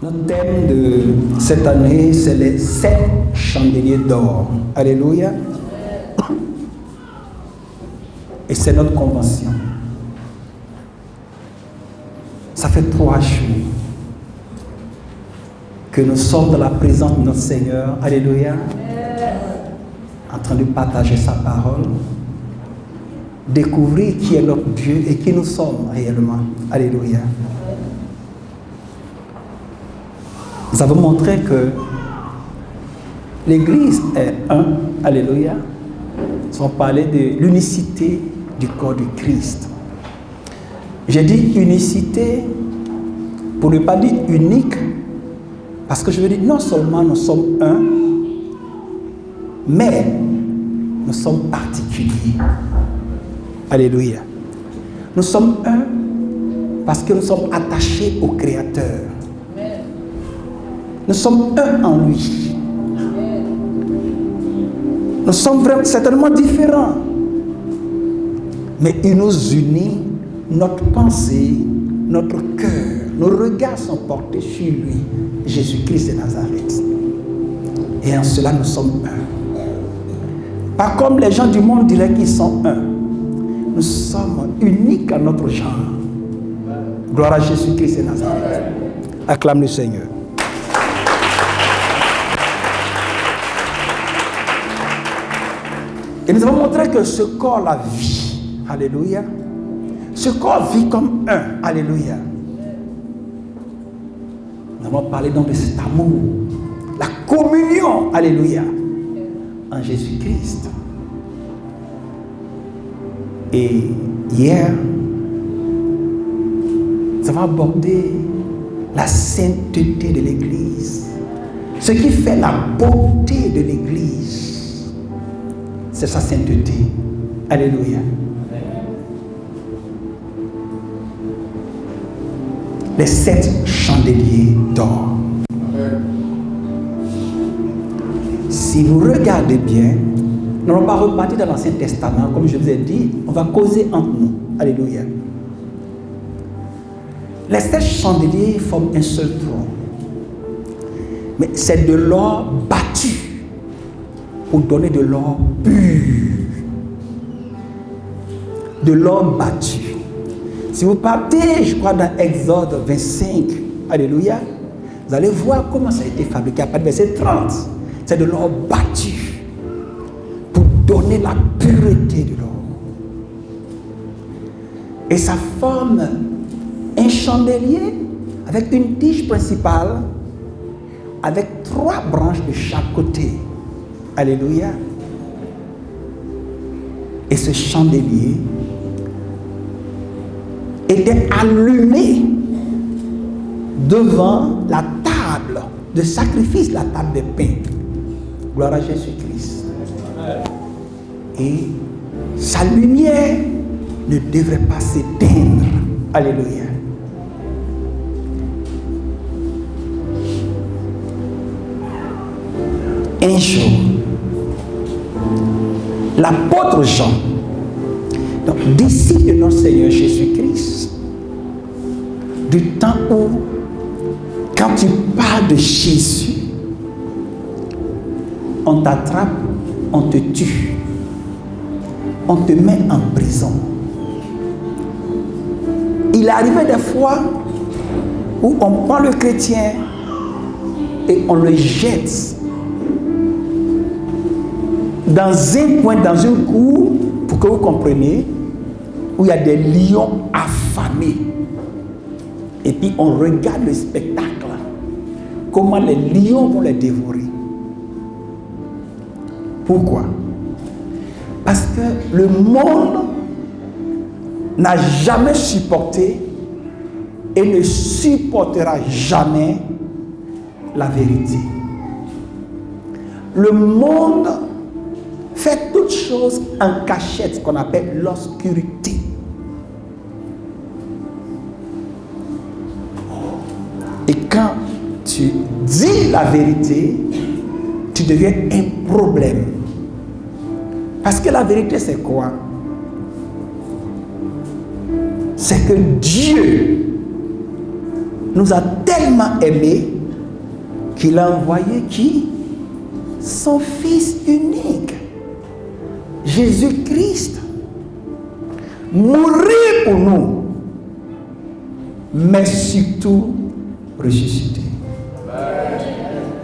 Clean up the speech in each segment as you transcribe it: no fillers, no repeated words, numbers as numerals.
Notre thème de cette année, c'est les 7 chandeliers d'or. Alléluia. Et c'est notre convention. Ça fait 3 jours que nous sommes dans la présence de notre Seigneur. Alléluia. En train de partager sa parole. Découvrir qui est notre Dieu et qui nous sommes réellement. Alléluia. Nous avons montré que l'Église est un. Alléluia. Nous avons parlé de l'unicité du corps du Christ. J'ai dit unicité pour ne pas dire unique, parce que je veux dire non seulement nous sommes un, mais nous sommes particuliers. Alléluia. Nous sommes un parce que nous sommes attachés au Créateur. Nous sommes un en lui. Nous sommes vraiment, certainement différents. Mais il nous unit, notre pensée, notre cœur, nos regards sont portés sur lui, Jésus-Christ de Nazareth. Et en cela, nous sommes un. Pas comme les gens du monde diraient qu'ils sont un. Nous sommes uniques à notre genre. Gloire à Jésus-Christ de Nazareth. Acclame le Seigneur. Et nous avons montré que ce corps la vit. Alléluia. Ce corps vit comme un. Alléluia. Nous avons parlé donc de cet amour. La communion. Alléluia. En Jésus-Christ. Et hier, nous avons abordé la sainteté de l'Église. Ce qui fait la beauté de l'Église, c'est sa sainteté. Alléluia. Les 7 chandeliers d'or. Si vous regardez bien, nous n'allons pas repartir dans l'Ancien Testament, comme je vous ai dit, on va causer entre nous. Alléluia. Les 7 chandeliers forment un seul trône. Mais c'est de l'or battu pour donner de l'or pur. De l'or battu. Si vous partez, je crois, dans Exode 25, alléluia, vous allez voir comment ça a été fabriqué. À partir du verset 30, c'est de l'or battu pour donner la pureté de l'or. Et ça forme un chandelier avec une tige principale, avec 3 branches de chaque côté. Alléluia. Et ce chandelier était allumé devant la table de sacrifice, la table de pain. Gloire à Jésus-Christ. Et sa lumière ne devrait pas s'éteindre. Alléluia. Un jour, l'apôtre Jean, donc disciple de notre Seigneur Jésus-Christ, du temps où, quand tu parles de Jésus, on t'attrape, on te tue, on te met en prison. Il arrivait des fois où on prend le chrétien et on le jette dans un coin, dans une cour, pour que vous compreniez, où il y a des lions affamés. Et puis on regarde le spectacle, comment les lions vont les dévorer. Pourquoi? Parce que le monde n'a jamais supporté et ne supportera jamais la vérité. Le monde fait toutes choses en cachette, ce qu'on appelle l'obscurité. Et quand tu dis la vérité, tu deviens un problème. Parce que la vérité, c'est quoi? C'est que Dieu nous a tellement aimés qu'il a envoyé qui? Son Fils unique, Jésus-Christ, mourir pour nous, mais surtout ressusciter.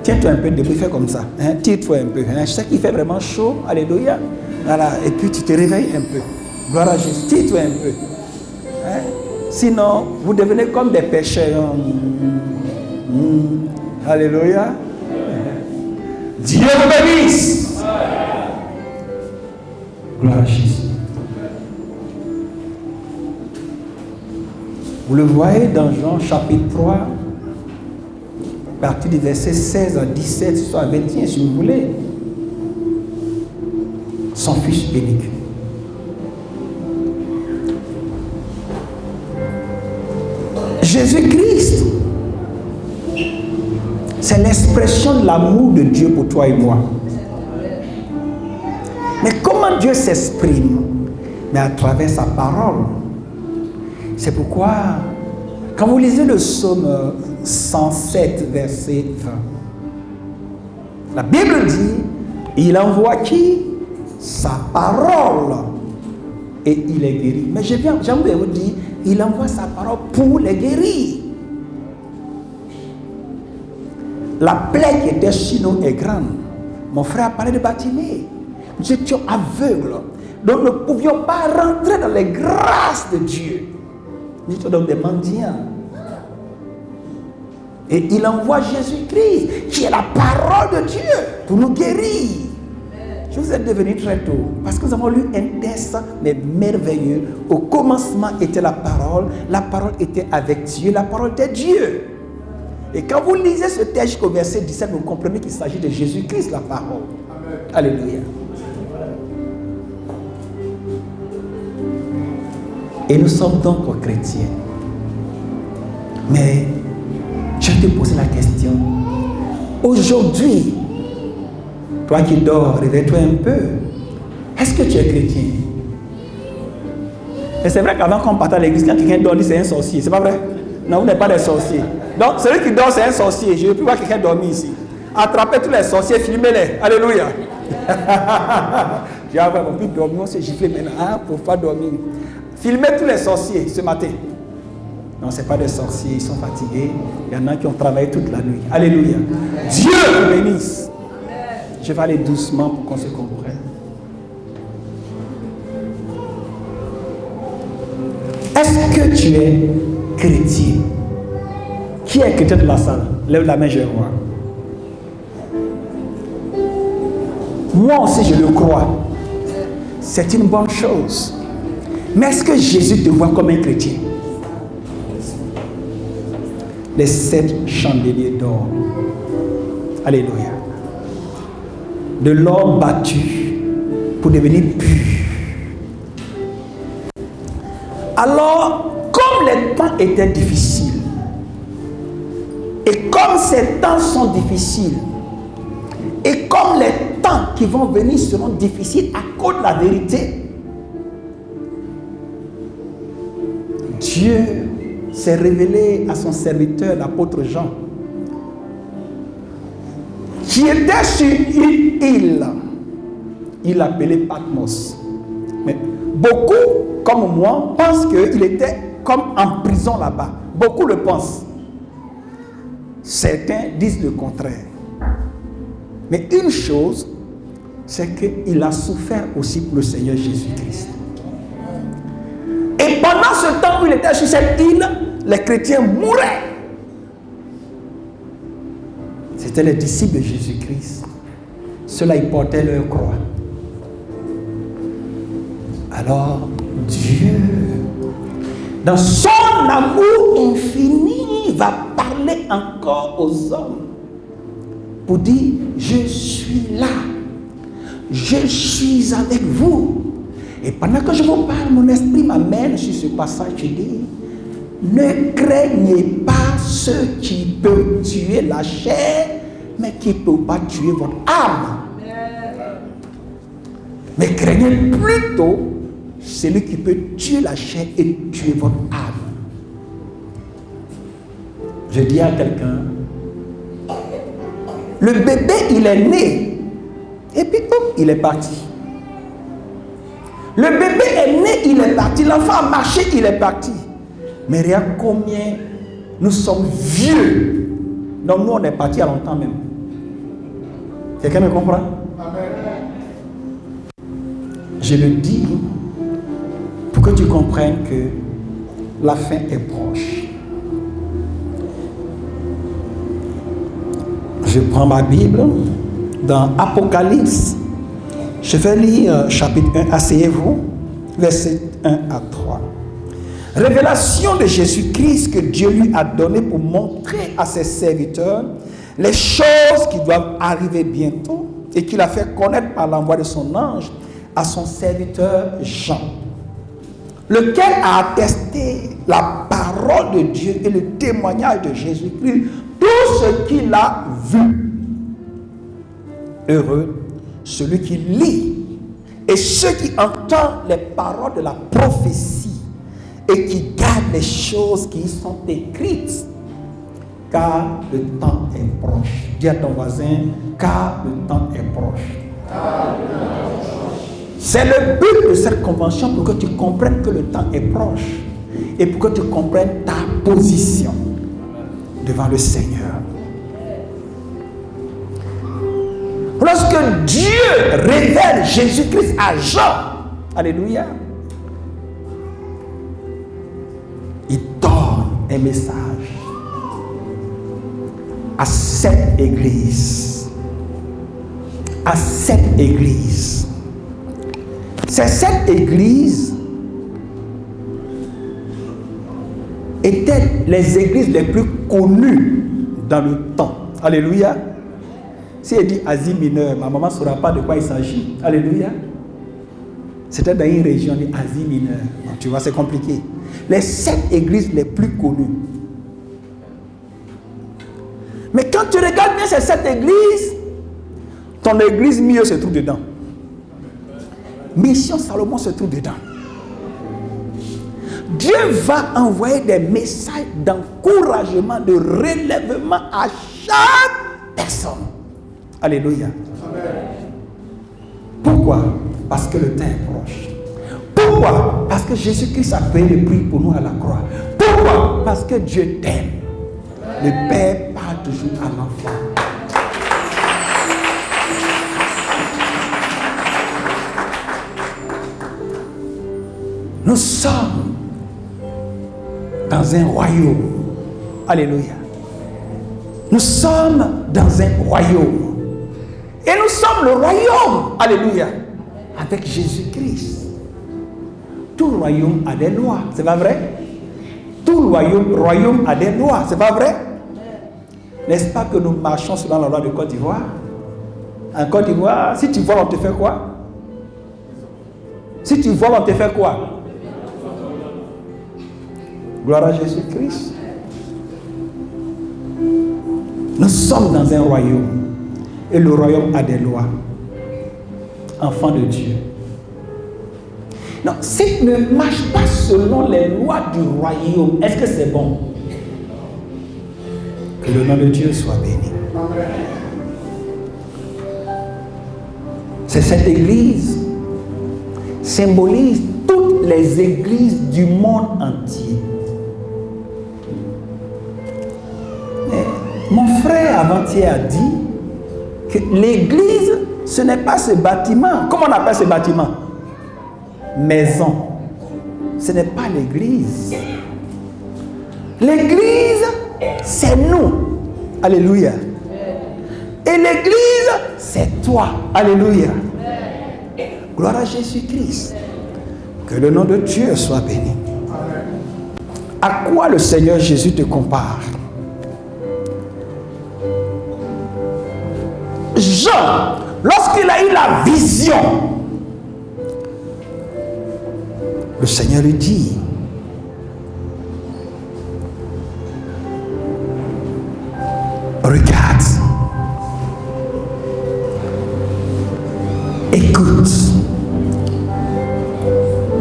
Tiens-toi un peu debout, fais comme ça. Hein? Tire-toi un peu. Hein? Je sais qu'il fait vraiment chaud. Alléluia. Voilà. Et puis tu te réveilles un peu. Gloire à Jésus. Tire-toi un peu. Hein? Sinon, vous devenez comme des pécheurs. Alléluia. Dieu vous bénisse. Gloire à Jésus. Vous le voyez dans Jean chapitre 3, à partir du verset 16 à 17, soit 21 si vous voulez. Son Fils unique. Jésus-Christ, c'est l'expression de l'amour de Dieu pour toi et moi. Mais comment Dieu s'exprime? Mais à travers sa parole. C'est pourquoi, quand vous lisez le psaume 107, verset 20, la Bible dit, il envoie qui? Sa parole. Et il est guéri. Mais j'ai envie de vous dire, il envoie sa parole pour les guérir. La plaie qui était chez nous est grande. Mon frère parlait de Bartimée. Nous étions aveugles. Donc nous ne pouvions pas rentrer dans les grâces de Dieu. Nous étions donc des mendiants. Et il envoie Jésus-Christ, qui est la parole de Dieu, pour nous guérir. Je vous ai devenu très tôt, parce que nous avons lu un texte mais merveilleux. Au commencement était la parole était avec Dieu, la parole était Dieu. Et quand vous lisez ce texte jusqu'au verset 17, vous comprenez qu'il s'agit de Jésus-Christ, la parole. Amen. Alléluia. Et nous sommes donc chrétiens. Mais je vais te poser la question. Aujourd'hui, toi qui dors, réveille-toi un peu. Est-ce que tu es chrétien? Et c'est vrai qu'avant qu'on parte à l'église, quand quelqu'un dort, c'est un sorcier. C'est pas vrai? Non, vous n'êtes pas des sorciers. Donc, celui qui dort, c'est un sorcier. Je ne veux plus voir quelqu'un dormir ici. Attrapez tous les sorciers, filmez-les. Alléluia. J'ai avoir mon plus dormir, on s'est giflé maintenant. Ah, pour pas dormir. Filmez tous les sorciers ce matin. Non, ce n'est pas des sorciers, ils sont fatigués. Il y en a qui ont travaillé toute la nuit. Alléluia. Dieu vous bénisse. Je vais aller doucement pour qu'on se comprenne. Est-ce que tu es chrétien? Qui est chrétien de la salle? Lève la main, je vois. Moi aussi, je le crois. C'est une bonne chose. Mais est-ce que Jésus te voit comme un chrétien? Les 7 chandeliers d'or. Alléluia. De l'or battu pour devenir pur. Alors, comme les temps étaient difficiles, et comme ces temps sont difficiles, et comme les temps qui vont venir seront difficiles à cause de la vérité, Dieu s'est révélé à son serviteur, l'apôtre Jean, qui était sur une île. Il l'appelait Patmos. Mais beaucoup, comme moi, pensent qu'il était comme en prison là-bas. Beaucoup le pensent. Certains disent le contraire. Mais une chose, c'est qu'il a souffert aussi pour le Seigneur Jésus-Christ. Et pendant ce temps où il était sur cette île, les chrétiens mouraient. C'était les disciples de Jésus-Christ. Ceux-là, ils portaient leur croix. Alors, Dieu, dans son amour infini, va parler encore aux hommes pour dire, je suis là, je suis avec vous. Et pendant que je vous parle, mon esprit m'amène sur ce passage, je dis, ne craignez pas ceux qui peuvent tuer la chair, mais qui ne peuvent pas tuer votre âme. Mais craignez plutôt celui qui peut tuer la chair et tuer votre âme. Je dis à quelqu'un, Le bébé, il est né. Et puis, hop, il est parti. Le bébé est né, il est parti. L'enfant a marché, il est parti. Mais regarde combien nous sommes vieux. Donc nous, on est parti à longtemps même. Quelqu'un me comprend? Amen. Je le dis pour que tu comprennes que la fin est proche. Je prends ma Bible dans Apocalypse. Je vais lire chapitre 1, asseyez-vous, versets 1 à 3. Révélation de Jésus-Christ que Dieu lui a donné pour montrer à ses serviteurs les choses qui doivent arriver bientôt et qu'il a fait connaître par l'envoi de son ange à son serviteur Jean, lequel a attesté la parole de Dieu et le témoignage de Jésus-Christ, tout ce qu'il a vu. Heureux celui qui lit et ceux qui entendent les paroles de la prophétie et qui gardent les choses qui y sont écrites, car le temps est proche. Dis à ton voisin, car le temps est proche. C'est le but de cette convention pour que tu comprennes que le temps est proche et pour que tu comprennes ta position devant le Seigneur. Lorsque Dieu révèle Jésus-Christ à Jean, alléluia, il donne un message à cette église. À cette église. C'est cette église étaient les églises les plus connues dans le temps. Alléluia. Si elle dit Asie mineure, ma maman ne saura pas de quoi il s'agit. Alléluia. C'était dans une région de Asie mineure. Donc, tu vois, c'est compliqué. Les 7 églises les plus connues. Mais quand tu regardes bien ces 7 églises, ton église mieux se trouve dedans. Mission Salomon se trouve dedans. Dieu va envoyer des messages d'encouragement, de relèvement à chaque personne. Alléluia. Amen. Pourquoi? Parce que le temps est proche. Pourquoi? Parce que Jésus-Christ a payé le prix pour nous à la croix. Pourquoi? Parce que Dieu t'aime. Le Père parle toujours à l'enfant. Nous sommes dans un royaume. Alléluia. Nous sommes dans un royaume. Et nous sommes le royaume. Alléluia. Avec Jésus-Christ. Tout royaume a des lois. C'est pas vrai? Tout royaume a des lois. C'est pas vrai? N'est-ce pas que nous marchons selon la loi de Côte d'Ivoire? En Côte d'Ivoire, si tu voles, on te fait quoi? Si tu voles, on te fait quoi? Gloire à Jésus-Christ. Nous sommes dans un royaume. Et le royaume a des lois. Enfants de Dieu. Non, si tu ne marches pas selon les lois du royaume, est-ce que c'est bon? Que le nom de Dieu soit béni. C'est cette église symbolise toutes les églises du monde entier. Mon frère avant-hier a dit que l'église, ce n'est pas ce bâtiment. Comment on appelle ce bâtiment? Maison. Ce n'est pas l'église. L'église, c'est nous. Alléluia. Et l'église, c'est toi. Alléluia. Gloire à Jésus-Christ. Que le nom de Dieu soit béni. À quoi le Seigneur Jésus te compare? Jean, lorsqu'il a eu la vision, le Seigneur lui dit, regarde, écoute,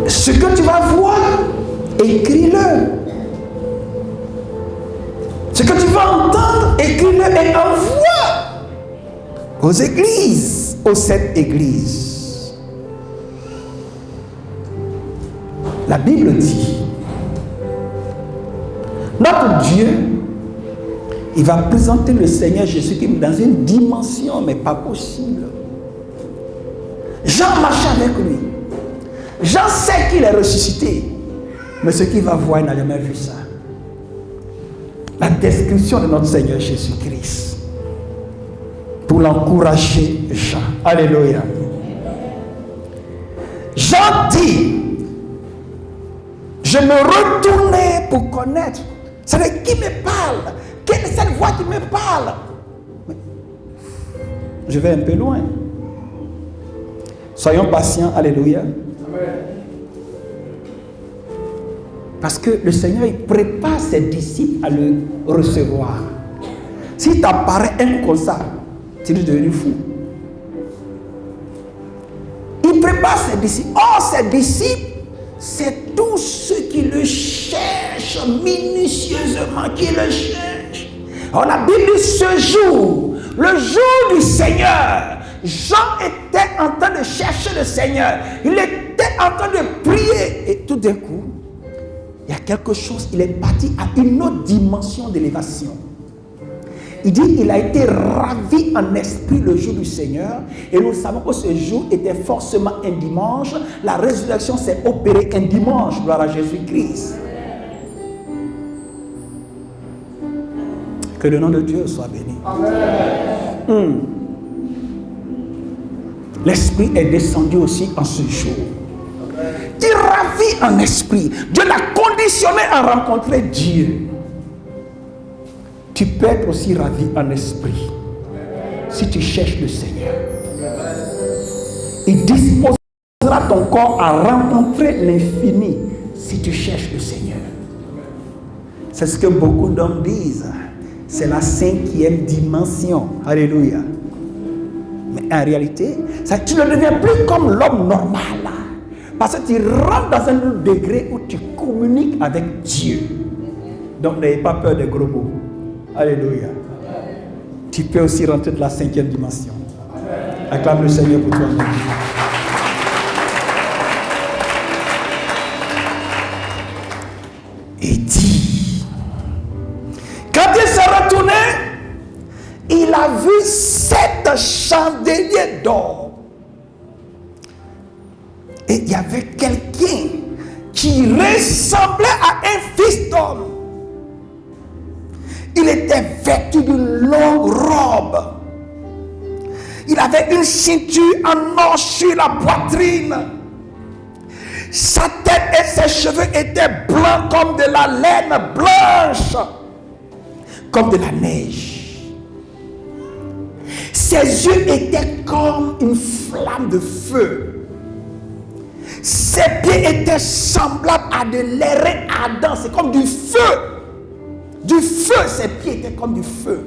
ce que tu vas voir, écris-le. Ce que tu vas entendre, écris-le et envoie aux églises, aux 7 églises. La Bible dit, notre Dieu, il va présenter le Seigneur Jésus-Christ dans une dimension, mais pas possible. Jean marche avec lui. Jean sait qu'il est ressuscité. Mais ce qu'il va voir, il n'a jamais vu ça. La description de notre Seigneur Jésus-Christ. Pour l'encourager, Jean. Alléluia. Jean dit, je me retournais pour connaître. C'est de qui me parle? Quelle est cette voix qui me parle? Je vais un peu loin. Soyons patients. Alléluia. Parce que le Seigneur, il prépare ses disciples à le recevoir. S'il t'apparaît un comme ça, tu es devenu fou. Il prépare ses disciples. Or, ses disciples, c'est tous ceux qui le cherchent minutieusement, qui le cherchent. Alors la Bible dit ce jour, le jour du Seigneur, Jean était en train de chercher le Seigneur. Il était en train de prier. Et tout d'un coup, il y a quelque chose, il est parti à une autre dimension d'élévation. Il dit, il a été ravi en esprit le jour du Seigneur. Et nous savons que ce jour était forcément un dimanche. La résurrection s'est opérée un dimanche, gloire à Jésus-Christ. Que le nom de Dieu soit béni. Amen. L'Esprit est descendu aussi en ce jour. Il est ravi en esprit. Dieu l'a conditionné à rencontrer Dieu. Tu peux être aussi ravi en esprit si tu cherches le Seigneur. Il disposera ton corps à rencontrer l'infini si tu cherches le Seigneur. C'est ce que beaucoup d'hommes disent. C'est la 5e dimension. Alléluia. Mais en réalité, ça, tu ne deviens plus comme l'homme normal. Parce que tu rentres dans un autre degré où tu communiques avec Dieu. Donc n'ayez pas peur des gros mots. Alléluia. Tu peux aussi rentrer dans la 5e dimension. Acclame le Seigneur pour toi. Il dit, quand il s'est retourné, il a vu 7 chandeliers d'or. Et il y avait quelqu'un qui ressemblait à un fils d'homme. Il était vêtu d'une longue robe. Il avait une ceinture en or sur la poitrine. Sa tête et ses cheveux étaient blancs comme de la laine blanche, comme de la neige. Ses yeux étaient comme une flamme de feu. Ses pieds étaient semblables à de l'airain ardent. C'est comme du feu. Du feu, ses pieds étaient comme du feu.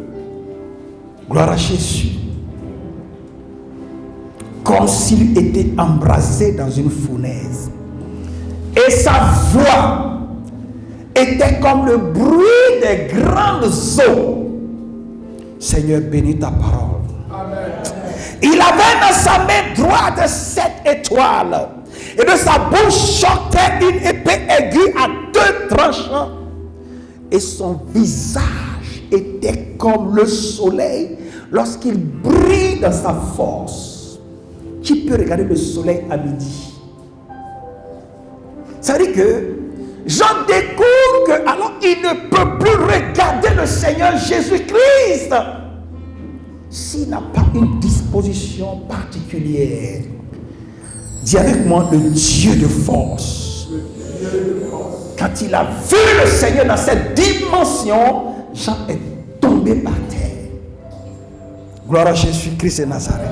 Gloire à Jésus. Comme s'il était embrasé dans une fournaise. Et sa voix était comme le bruit des grandes eaux. Seigneur, bénis ta parole. Amen. Il avait dans sa main droite 7 étoiles. Et de sa bouche sortait une épée aiguë à 2 tranchants. Et son visage était comme le soleil lorsqu'il brille dans sa force. Qui peut regarder le soleil à midi? Ça veut dire que Jean découvre que alors il ne peut plus regarder le Seigneur Jésus-Christ s'il n'a pas une disposition particulière. Dis avec moi, le Dieu de force. Quand il a vu le Seigneur dans cette dimension, Jean est tombé par terre. Gloire à Jésus-Christ et Nazareth.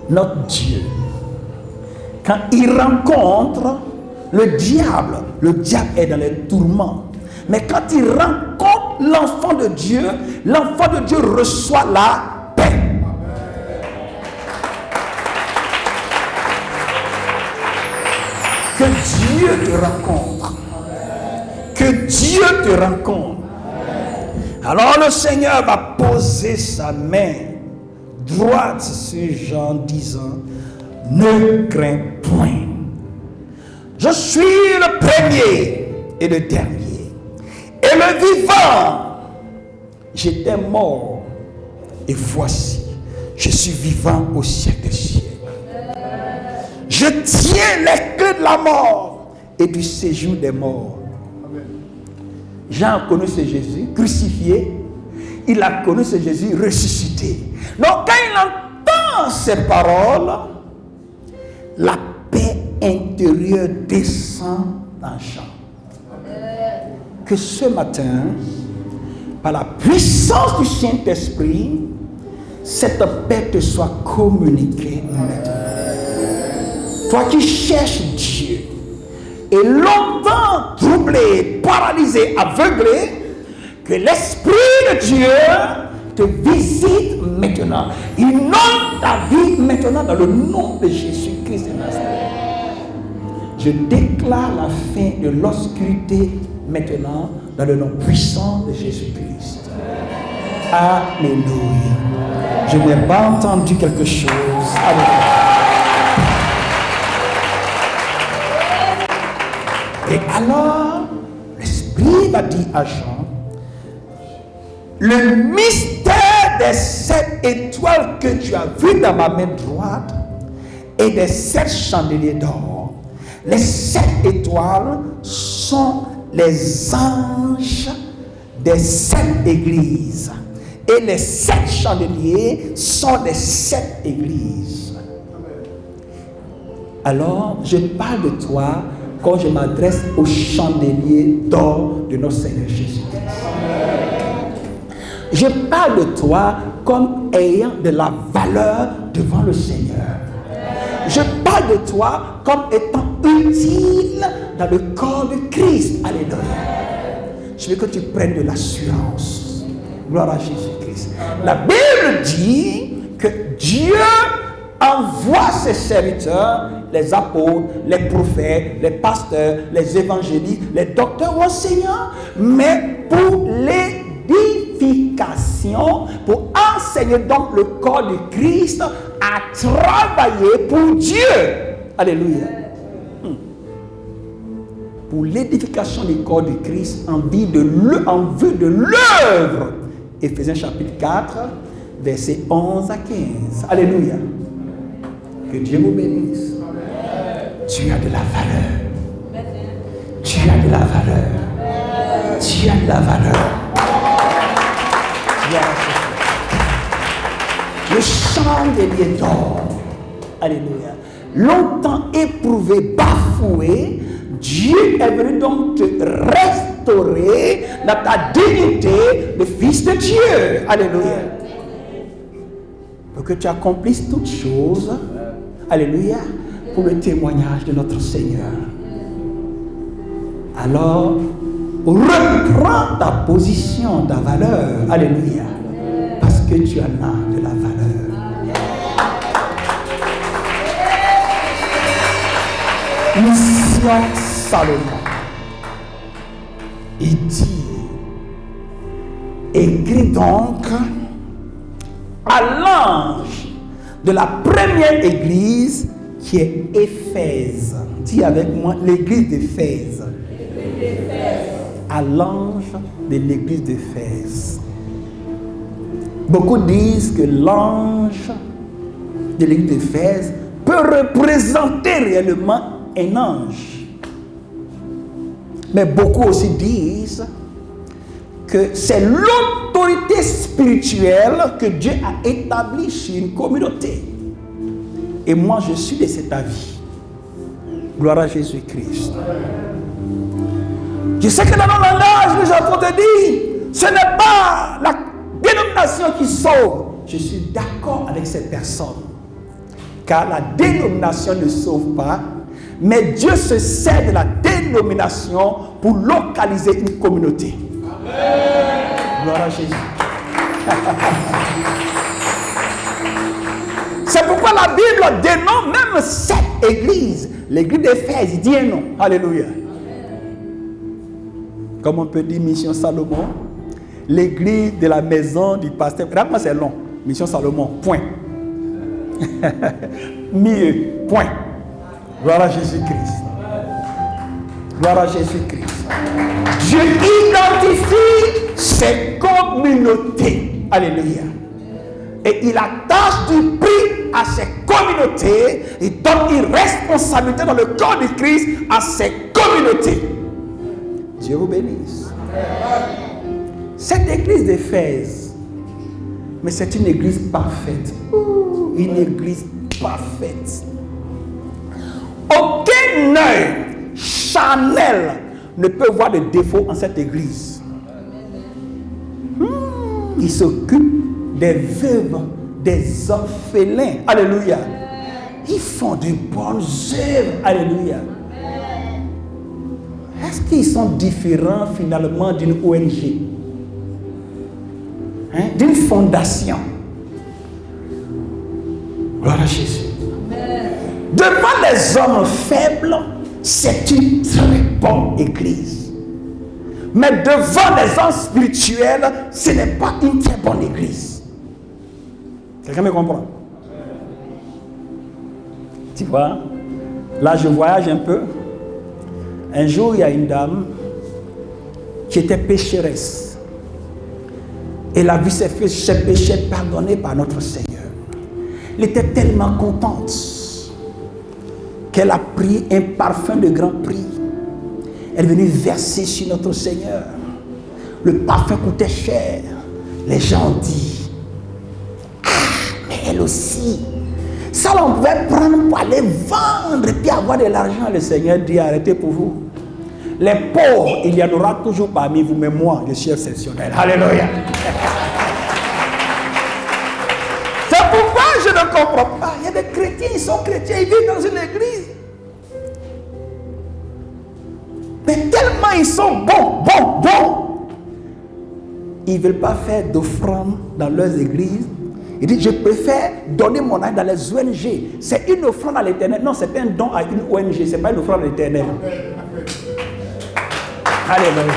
Notre Dieu, quand il rencontre le diable est dans les tourments. Mais quand il rencontre l'enfant de Dieu reçoit la paix. Que Dieu te rencontre. Que Dieu te rencontre. Alors le Seigneur va poser sa main droite sur Jean, disant, ne crains point. Je suis le premier et le dernier, et le vivant. J'étais mort, et voici, je suis vivant au siècle des siècles. Je tiens les clés de la mort et du séjour des morts. Jean a connu ce Jésus crucifié, il a connu ce Jésus ressuscité. Donc quand il entend ces paroles, la paix intérieure descend dans Jean. Que ce matin, par la puissance du Saint-Esprit, cette paix te soit communiquée maintenant. Toi qui cherches Dieu, et longtemps troublé, paralysé, aveuglé, que l'Esprit de Dieu te visite maintenant. Inonde ta vie maintenant dans le nom de Jésus-Christ de Nazareth. Je déclare la fin de l'obscurité maintenant dans le nom puissant de Jésus-Christ. Alléluia. Je n'ai pas entendu quelque chose. Alléluia. Et alors, l'Esprit va dire à Jean, le mystère des 7 étoiles que tu as vues dans ma main droite et des 7 chandeliers d'or. Les 7 étoiles sont les anges des 7 églises. Et les 7 chandeliers sont les 7 églises. Alors, je parle de toi quand je m'adresse au chandelier d'or de notre Seigneur Jésus-Christ. Je parle de toi comme ayant de la valeur devant le Seigneur. Je parle de toi comme étant utile dans le corps de Christ. Alléluia. Je veux que tu prennes de l'assurance. Gloire à Jésus-Christ. La Bible dit que Dieu envoie ses serviteurs, les apôtres, les prophètes, les pasteurs, les évangélistes, les docteurs ou enseignants, mais pour l'édification, pour enseigner donc le corps de Christ à travailler pour Dieu. Alléluia. Pour l'édification du corps de Christ en vue de l'œuvre. Éphésiens chapitre 4, versets 11 à 15. Alléluia. Que Dieu vous bénisse. Tu as de la valeur. Tu as de la valeur. Tu as de la valeur. Le chandelier d'or. Alléluia. Longtemps éprouvé, bafoué, Dieu est venu donc te restaurer dans ta dignité de fils de Dieu. Alléluia. Pour que tu accomplisses toutes choses. Alléluia. Pour le témoignage de notre Seigneur. Alors, reprends ta position, ta valeur. Alléluia. Parce que tu en as de la valeur. Mission Salomon. Il dit, écris donc à l'ange de la première église qui est Éphèse. Dis avec moi, l'église d'Éphèse. À l'ange de l'église d'Éphèse. Beaucoup disent que l'ange de l'église d'Éphèse peut représenter réellement un ange. Mais beaucoup aussi disent que c'est l'autorité spirituelle que Dieu a établie sur une communauté. Et moi, je suis de cet avis. Gloire à Jésus-Christ. Je sais que dans mon langage, nous avons te dire, ce n'est pas la dénomination qui sauve. Je suis d'accord avec cette personne. Car la dénomination ne sauve pas, mais Dieu se sert de la dénomination pour localiser une communauté. Amen. Gloire à Jésus. C'est pourquoi la Bible dénomme même cette église. L'église d'Éphèse, il dit un nom. Alléluia. Comme on peut dire mission Salomon, l'église de la maison du pasteur. Regarde-moi, c'est long. Mission Salomon, point. Mieux, point. Gloire à Jésus-Christ. Gloire à Jésus-Christ. Dieu identifie ses communautés. Alléluia. Et il attache du prix à ces communautés. Il donne une responsabilité dans le corps du Christ à ces communautés. Dieu vous bénisse. Cette église d'Éphèse, mais c'est une église parfaite. Une église parfaite. Aucun œil charnel ne peut voir de défaut en cette église. Il s'occupe des veuves, des orphelins. Alléluia. Ils font de bonnes œuvres. Alléluia. Est-ce qu'ils sont différents finalement d'une ONG, d'une fondation? Gloire à Jésus. Devant les hommes faibles, c'est une très bonne église. Mais devant les hommes spirituels, ce n'est pas une très bonne église. Quelqu'un me comprend? Tu vois, là je voyage un peu. Un jour, il y a une dame qui était pécheresse. Elle a vu ses péchés pardonnés par notre Seigneur. Elle était tellement contente qu'elle a pris un parfum de grand prix. Elle est venue verser sur notre Seigneur. Le parfum coûtait cher. Les gens ont dit, ah, mais elle aussi. Ça, on pouvait prendre pour aller vendre et puis avoir de l'argent. Le Seigneur dit, arrêtez pour vous. Les pauvres, il y en aura toujours parmi vous, mais moi, je suis exceptionnel. Alléluia. C'est pourquoi je ne comprends pas. Il y a des chrétiens, ils sont chrétiens, ils vivent dans une église. Mais tellement ils sont bons, ils ne veulent pas faire d'offrande dans leurs églises. Ils disent, je préfère donner mon argent dans les ONG. C'est une offrande à l'éternel. Non, c'est un don à une ONG, ce n'est pas une offrande à l'éternel. Alléluia.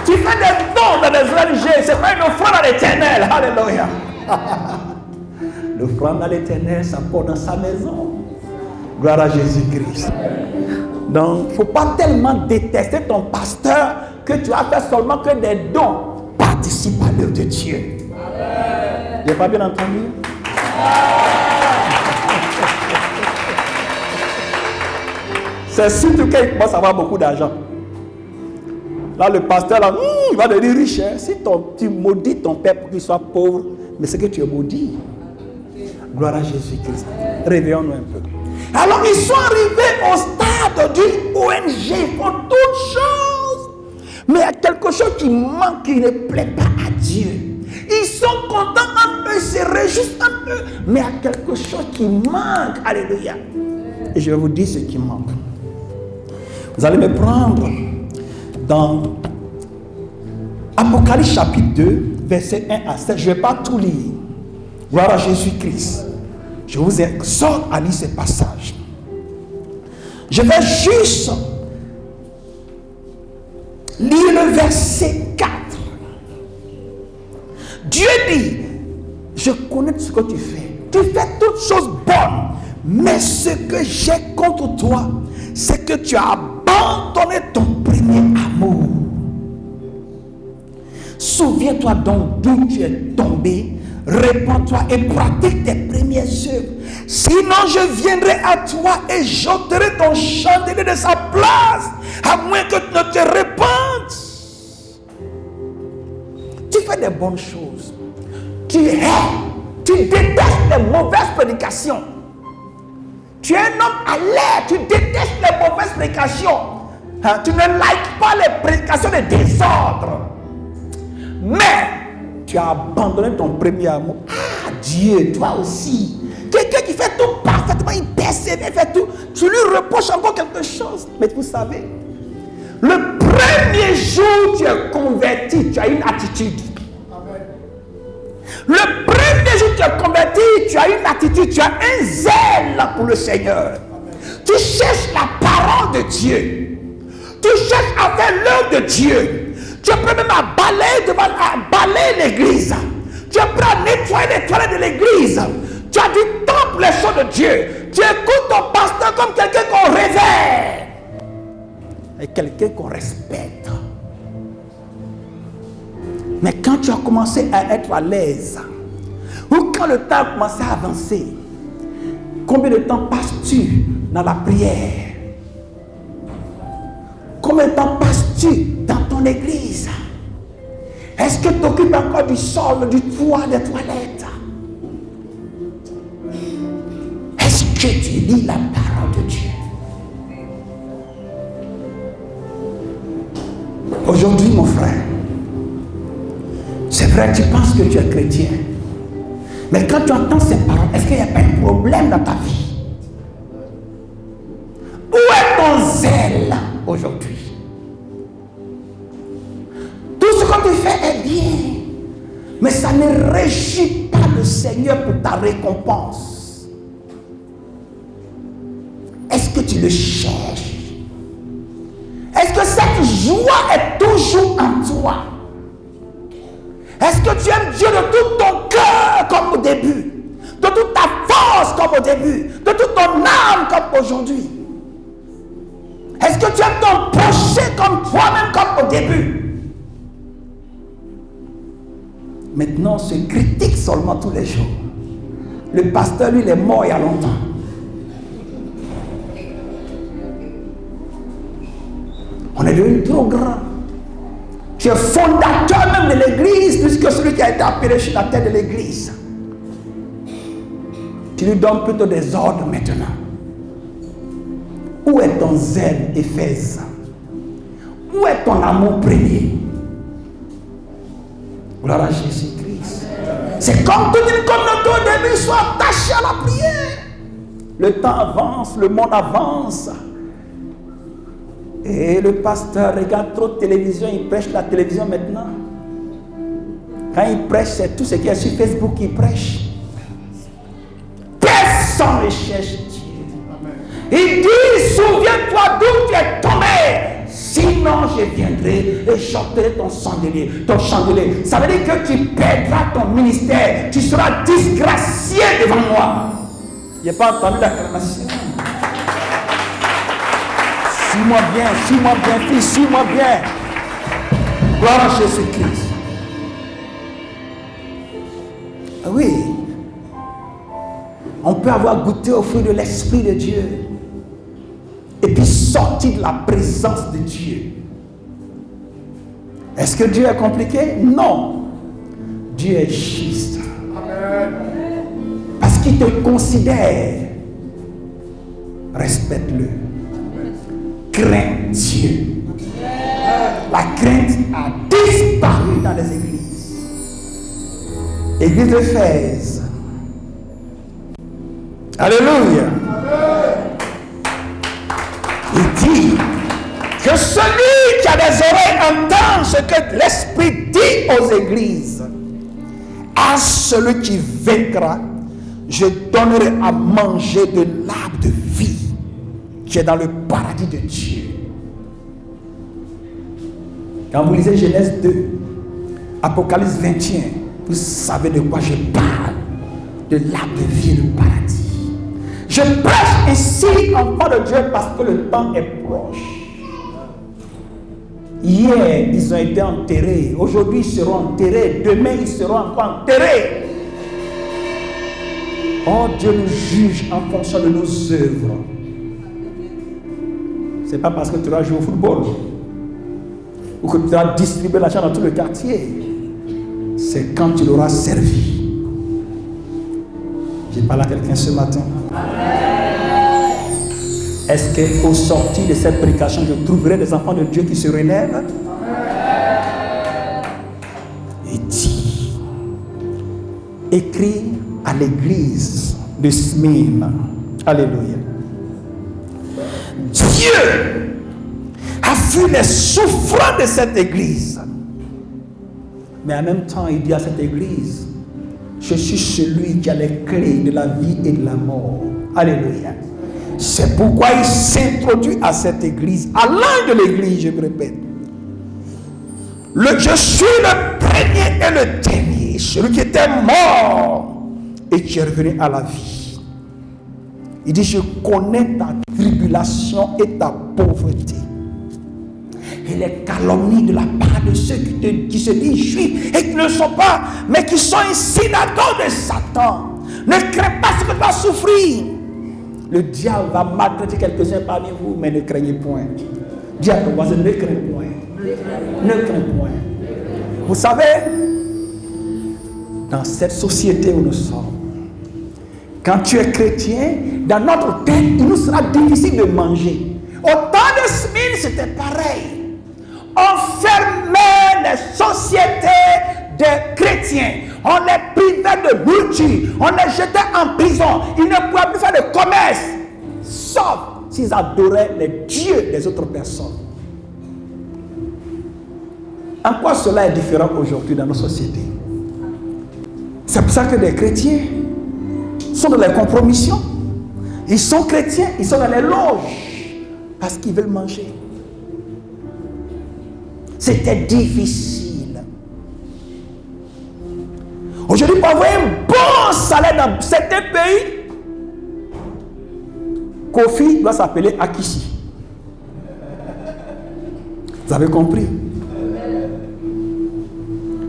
Tu fais des dons dans les ONG, ce n'est pas une offrande à l'éternel. Alléluia. L'offrande à l'éternel, ça porte dans sa maison. Gloire à Jésus-Christ. Donc, il ne faut pas tellement détester ton pasteur que tu as fait seulement que des dons. Participe à l'œuvre de Dieu. Vous n'avez pas bien entendu? C'est surtout qu'il commence à avoir beaucoup d'argent. Là, le pasteur, là, il va devenir riche. Hein? Si tu maudis ton père pour qu'il soit pauvre, mais c'est que tu es maudit. Gloire à Jésus-Christ. Réveillons-nous un peu. Alors, ils sont arrivés au stade d'une ONG. Ils font toutes choses. Mais il y a quelque chose qui manque, qui ne plaît pas à Dieu. Ils sont contents un peu, ils se réjouissent un peu. Mais il y a quelque chose qui manque. Alléluia. Et je vais vous dire ce qui manque. Vous allez me prendre dans Apocalypse chapitre 2, verset 1 à 7. Je ne vais pas tout lire. Gloire à Jésus-Christ. Je vous exhorte à lire ce passage. Je vais juste lire le verset 4. Dieu dit, je connais ce que tu fais. Tu fais toutes choses bonnes. Mais ce que j'ai contre toi, c'est que tu as abandonné ton premier amour. Souviens-toi donc d'où tu es tombé. Répands-toi et pratique tes premières œuvres. Sinon, je viendrai à toi et j'ôterai ton chandelier de sa place, à moins que tu ne te répandes. Tu fais des bonnes choses. Tu détestes les mauvaises prédications. Tu es un homme alerte, tu détestes les mauvaises prédications. Tu ne likes pas les prédications de désordre. Mais tu as abandonné ton premier amour. Ah, Dieu, toi aussi. Quelqu'un qui fait tout parfaitement, il persévère, fait tout. Tu lui reproches encore quelque chose. Mais vous savez, le premier jour où tu es converti, tu as une attitude. Le premier jour où tu es converti, tu as une attitude, tu as un zèle pour le Seigneur. Tu cherches la parole de Dieu. Tu cherches à faire l'œuvre de Dieu. Tu es prêt même à balayer l'église. Tu es prêt à nettoyer les toilettes de l'église. Tu as du temps pour les choses de Dieu. Tu écoutes ton pasteur comme quelqu'un qu'on révère. Et quelqu'un qu'on respecte. Mais quand tu as commencé à être à l'aise, ou quand le temps a commencé à avancer, combien de temps passes-tu dans la prière? Combien de temps passes-tu dans ton église? Est-ce que tu t'occupes encore du sol, du toit, des toilettes? Est-ce que tu lis la parole de Dieu? Aujourd'hui, mon frère, c'est vrai que tu penses que tu es chrétien. Mais quand tu entends ces paroles, est-ce qu'il n'y a pas un problème dans ta vie? Où est ton zèle aujourd'hui? Tout ce que tu fais est bien, mais ça ne réjouit pas le Seigneur pour ta récompense. Est-ce que tu le cherches? Est-ce que cette joie est toujours en toi? Est-ce que tu aimes Dieu de tout ton cœur comme au début? De toute ta force comme au début? De toute ton âme comme aujourd'hui? Est-ce que tu aimes ton prochain comme toi-même comme au début? Maintenant, on se critique seulement tous les jours. Le pasteur, lui, il est mort il y a longtemps. On est devenu trop grand. Tu es fondateur même de l'église, puisque celui qui a été appelé sur la tête de l'église. Tu lui donnes plutôt des ordres maintenant. Où est ton zèle, Éphèse? Où est ton amour premier? Gloire à Jésus-Christ. C'est comme toute une communauté au début soit attachée à la prière. Le temps avance, le monde avance. Et le pasteur regarde trop de télévision, il prêche la télévision maintenant. Quand il prêche, c'est tout ce qui est sur Facebook qu'il prêche. Personne ne cherche Dieu. Il dit, souviens-toi d'où tu es tombé. Sinon, je viendrai et j'ôterai ton chandelier. Ça veut dire que tu perdras ton ministère. Tu seras disgracié devant moi. Je n'ai pas entendu l'acclamation. Suis-moi bien, fils, suis-moi bien. Gloire à Jésus-Christ. Oui. On peut avoir goûté au fruit de l'Esprit de Dieu et puis sortir de la présence de Dieu. Est-ce que Dieu est compliqué? Non. Dieu est juste. Parce qu'il te considère. Respecte-le. Crains Dieu. La crainte a disparu dans les églises. Église d'Éphèse. Alléluia. Il dit que celui qui a des oreilles entend ce que l'Esprit dit aux églises. À celui qui vaincra, je donnerai à manger de l'arbre de vie qui est dans le paradis de Dieu. Quand vous lisez Genèse 2, Apocalypse 21, vous savez de quoi je parle. De l'arbre de vie et le paradis. Je prêche ici, enfant de Dieu, parce que le temps est proche. Hier, ils ont été enterrés. Aujourd'hui, ils seront enterrés. Demain, ils seront encore enterrés. Oh, Dieu nous juge en fonction de nos œuvres. Ce n'est pas parce que tu vas jouer au football ou que tu vas distribuer l'argent dans tout le quartier. C'est quand tu l'auras servi. J'ai parlé à quelqu'un ce matin. Est-ce qu'au sortir de cette prédication, je trouverai des enfants de Dieu qui se relèvent? Et dit, écrit à l'église de Smyrne. Alléluia. Dieu a vu les souffrances de cette église. Mais en même temps, il dit à cette église, je suis celui qui a les clés de la vie et de la mort. Alléluia. C'est pourquoi il s'introduit à cette église, à l'âge de l'église, je me répète. Je suis le premier et le dernier, celui qui était mort et qui est revenu à la vie. Il dit, je connais ta tribulation et ta pauvreté. Et les calomnies de la part de ceux qui se disent juifs et qui ne le sont pas, mais qui sont une synagogue de Satan. Ne crains pas ce que tu vas souffrir. Le diable va maltraiter quelques-uns parmi vous, mais ne craignez point. Dis à ton voisin, ne crains point. Ne crains point. Vous savez, dans cette société où nous sommes, quand tu es chrétien, dans notre tête, il nous sera difficile de manger. Au temps de Smyrne, c'était pareil. On fermait les sociétés des chrétiens. On les privait de nourriture. On les jetait en prison. Ils ne pouvaient plus faire de commerce. Sauf s'ils adoraient les dieux des autres personnes. En quoi cela est différent aujourd'hui dans nos sociétés? C'est pour ça que les chrétiens sont dans les compromissions. Ils sont chrétiens, ils sont dans les loges parce qu'ils veulent manger. C'était difficile. Aujourd'hui, pour avoir un bon salaire dans certains pays, Kofi doit s'appeler Akishi. Vous avez compris?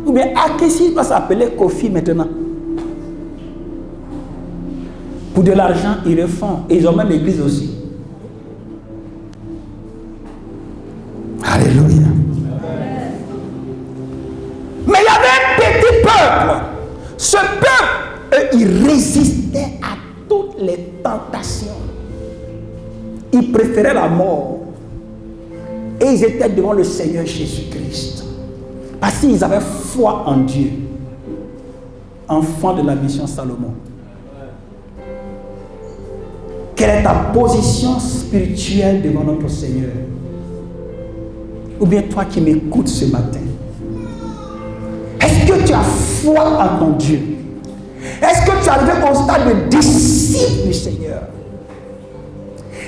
Ou bien Akishi doit s'appeler Kofi maintenant. Pour de l'argent, ils le font. Et ils ont même l'église aussi. Alléluia. Mais il y avait un petit peuple. Ce peuple, il résistait à toutes les tentations. Ils préféraient la mort. Et ils étaient devant le Seigneur Jésus-Christ. Parce qu'ils avaient foi en Dieu. Enfant de la mission Salomon. Quelle est ta position spirituelle devant notre Seigneur? Ou bien toi qui m'écoutes ce matin, est-ce que tu as foi en ton Dieu? Est-ce que tu es arrivé au stade de disciple du Seigneur?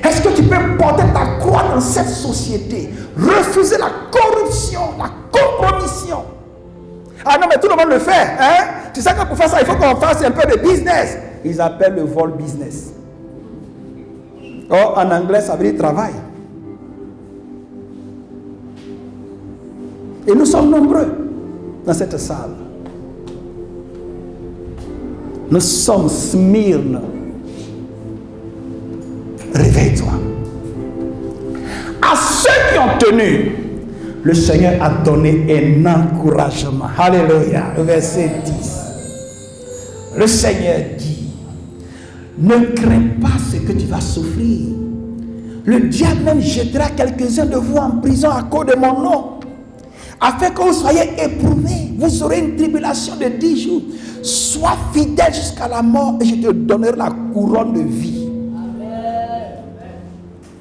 Est-ce que tu peux porter ta croix dans cette société? Refuser la corruption, la compromission. Ah non, mais tout le monde le fait. Hein? Tu sais que pour faire ça, il faut qu'on fasse un peu de business. Ils appellent le vol business. Oh, en anglais, ça veut dire travail. Et nous sommes nombreux dans cette salle. Nous sommes Smyrne. Réveille-toi. À ceux qui ont tenu, le Seigneur a donné un encouragement. Alléluia. Verset 10. Le Seigneur dit, ne crains pas ce que tu vas souffrir. Le diable même jettera quelques-uns de vous en prison à cause de mon nom, afin que vous soyez éprouvés. Vous aurez une tribulation de 10 jours. Sois fidèle jusqu'à la mort et je te donnerai la couronne de vie.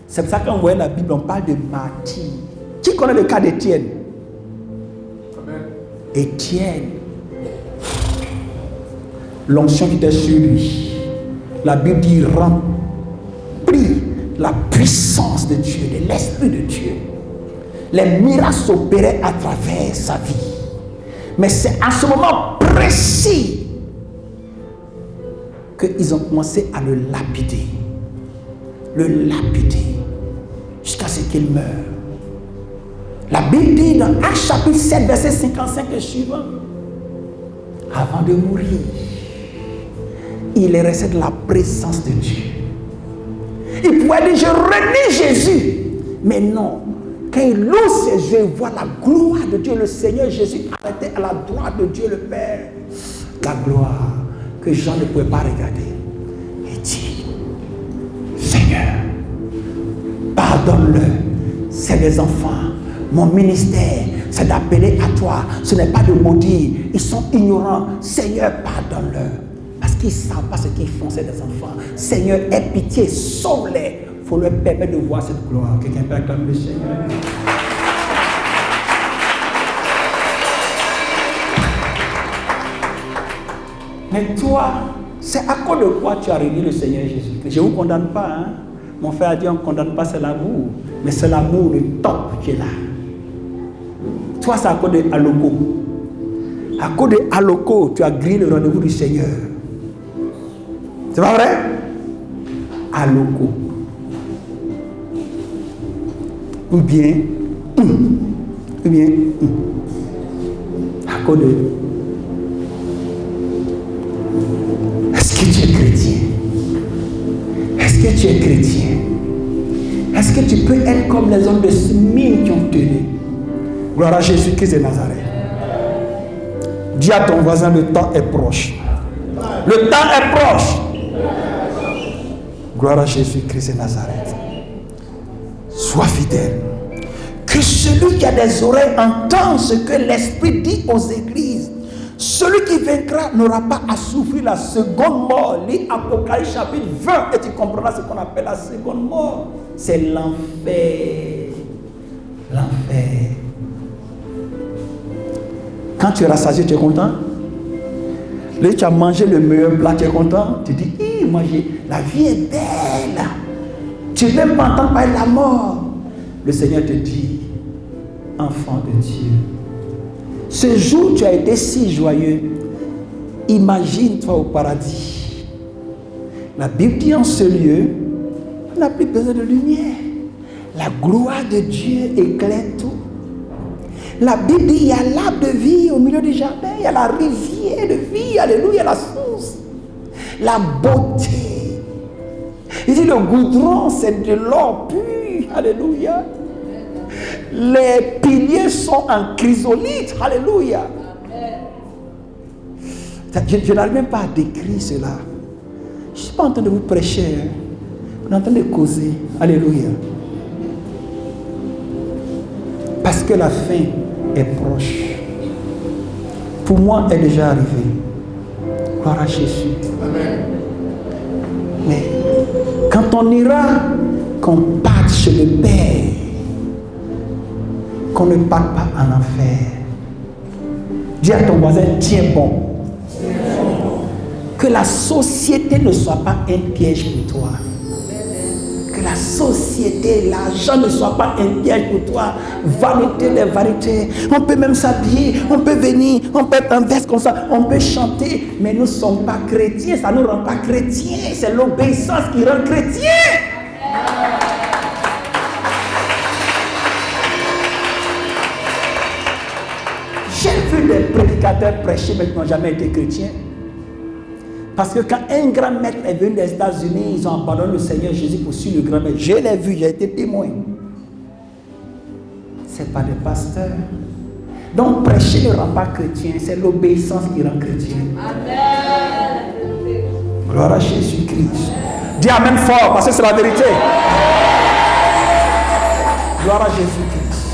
C'est pour ça qu'on voit la Bible, on parle de martyrs. Qui connaît le cas d'Étienne? Étienne, l'onction qui était sur lui. La Bible dit rempli la puissance de Dieu, de l'Esprit de Dieu. Les miracles s'opéraient à travers sa vie. Mais c'est à ce moment précis qu'ils ont commencé à le lapider. Le lapider jusqu'à ce qu'il meure. La Bible dit dans Actes chapitre 7, verset 55 et suivant, avant de mourir, il est resté de la présence de Dieu. Il pouvait dire, je renie Jésus. Mais non. Quand il loue ses yeux, il voit la gloire de Dieu. Le Seigneur Jésus arrêté à la droite de Dieu le Père. La gloire que Jean ne pouvait pas regarder. Il dit, Seigneur, pardonne-le. C'est des enfants. Mon ministère, c'est d'appeler à toi. Ce n'est pas de maudire. Ils sont ignorants. Seigneur, pardonne-leur. Parce qu'ils ne savent pas ce qu'ils font, c'est des enfants. Seigneur, aie pitié, sauve-les. Il faut leur permettre de voir cette gloire. Quelqu'un peut acclamer le Seigneur. Mais toi, c'est à cause de quoi tu as réuni le Seigneur Jésus. Je ne vous condamne pas. Hein? Mon frère a dit, on ne condamne pas, c'est l'amour. Mais c'est l'amour, le top qui est là. Toi, c'est à cause de Aloko. À cause de Aloko, tu as grillé le rendez-vous du Seigneur. C'est pas vrai? Aloko. Ou bien, à cause de... Est-ce que tu es chrétien? Est-ce que tu es chrétien? Est-ce que tu peux être comme les hommes de Smyrne qui ont tenu? Gloire à Jésus-Christ de Nazareth. Dis à ton voisin, le temps est proche. Le temps est proche. Gloire à Jésus-Christ de Nazareth. Sois fidèle. Que celui qui a des oreilles entende ce que l'Esprit dit aux églises. Celui qui vaincra n'aura pas à souffrir la seconde mort. Lis Apocalypse chapitre 20 et tu comprendras ce qu'on appelle la seconde mort. C'est l'enfer. L'enfer. Quand tu es rassasié, tu es content? Là, tu as mangé le meilleur plat, tu es content? Tu dis, la vie est belle. Tu ne veux même pas entendre parler de la mort. Le Seigneur te dit, enfant de Dieu, ce jour tu as été si joyeux, imagine-toi au paradis. La Bible dit en ce lieu, on n'a plus besoin de lumière. La gloire de Dieu éclaire tout. La Bible dit, il y a l'arbre de vie au milieu du jardin, il y a la rivière de vie, alléluia, la source, la beauté. Il dit, le goudron, c'est de l'or pur, alléluia. Les piliers sont en chrysolite, alléluia. Je n'arrive même pas à décrire cela. Je ne suis pas en train de vous prêcher, hein. On est en train de causer, alléluia. Parce que la fin est proche. Pour moi, elle est déjà arrivée. Gloire à Jésus. Amen. Mais quand on ira, qu'on parte chez le Père, qu'on ne parte pas en enfer. Dis à ton voisin, tiens bon. Que la société ne soit pas un piège pour toi. Que la société, l'argent ne soit pas un piège pour toi. Vanité, les vanités. On peut même s'habiller, on peut venir, on peut être en veste comme ça, on peut chanter, mais nous ne sommes pas chrétiens, ça ne nous rend pas chrétiens. C'est l'obéissance qui rend chrétien. J'ai vu des prédicateurs prêcher mais qui n'ont jamais été chrétiens. Parce que quand un grand maître est venu des États-Unis, ils ont abandonné le Seigneur Jésus pour suivre le grand maître. Je l'ai vu, j'ai été témoin. Ce n'est pas des pasteurs. Donc prêcher ne rend pas chrétien, c'est l'obéissance qui rend chrétien. Amen. Gloire à Jésus-Christ. Dis Amen fort, parce que c'est la vérité. Gloire à Jésus-Christ.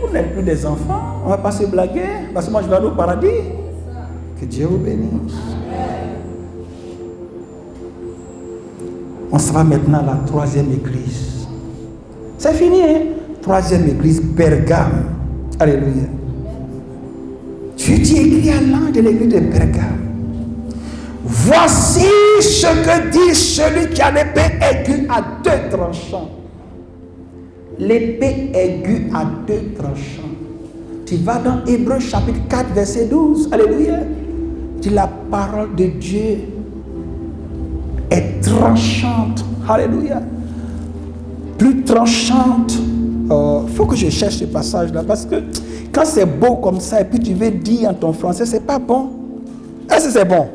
Vous n'êtes plus des enfants, on ne va pas se blaguer, parce que moi je vais aller au paradis. Que Dieu vous bénisse. On se va maintenant à la troisième église. C'est fini, hein? Troisième église, Pergame. Alléluia. Dieu dit écrit à l'ange de l'église de Pergame. Voici ce que dit celui qui a l'épée aiguë à deux tranchants. L'épée aiguë à deux tranchants. Tu vas dans Hébreux chapitre 4, verset 12. Alléluia. Dit la parole de Dieu est tranchante. Alléluia. Plus tranchante. Il faut que je cherche ce passage-là parce que quand c'est beau comme ça et puis tu veux dire en ton français, c'est pas bon. Est-ce que c'est bon?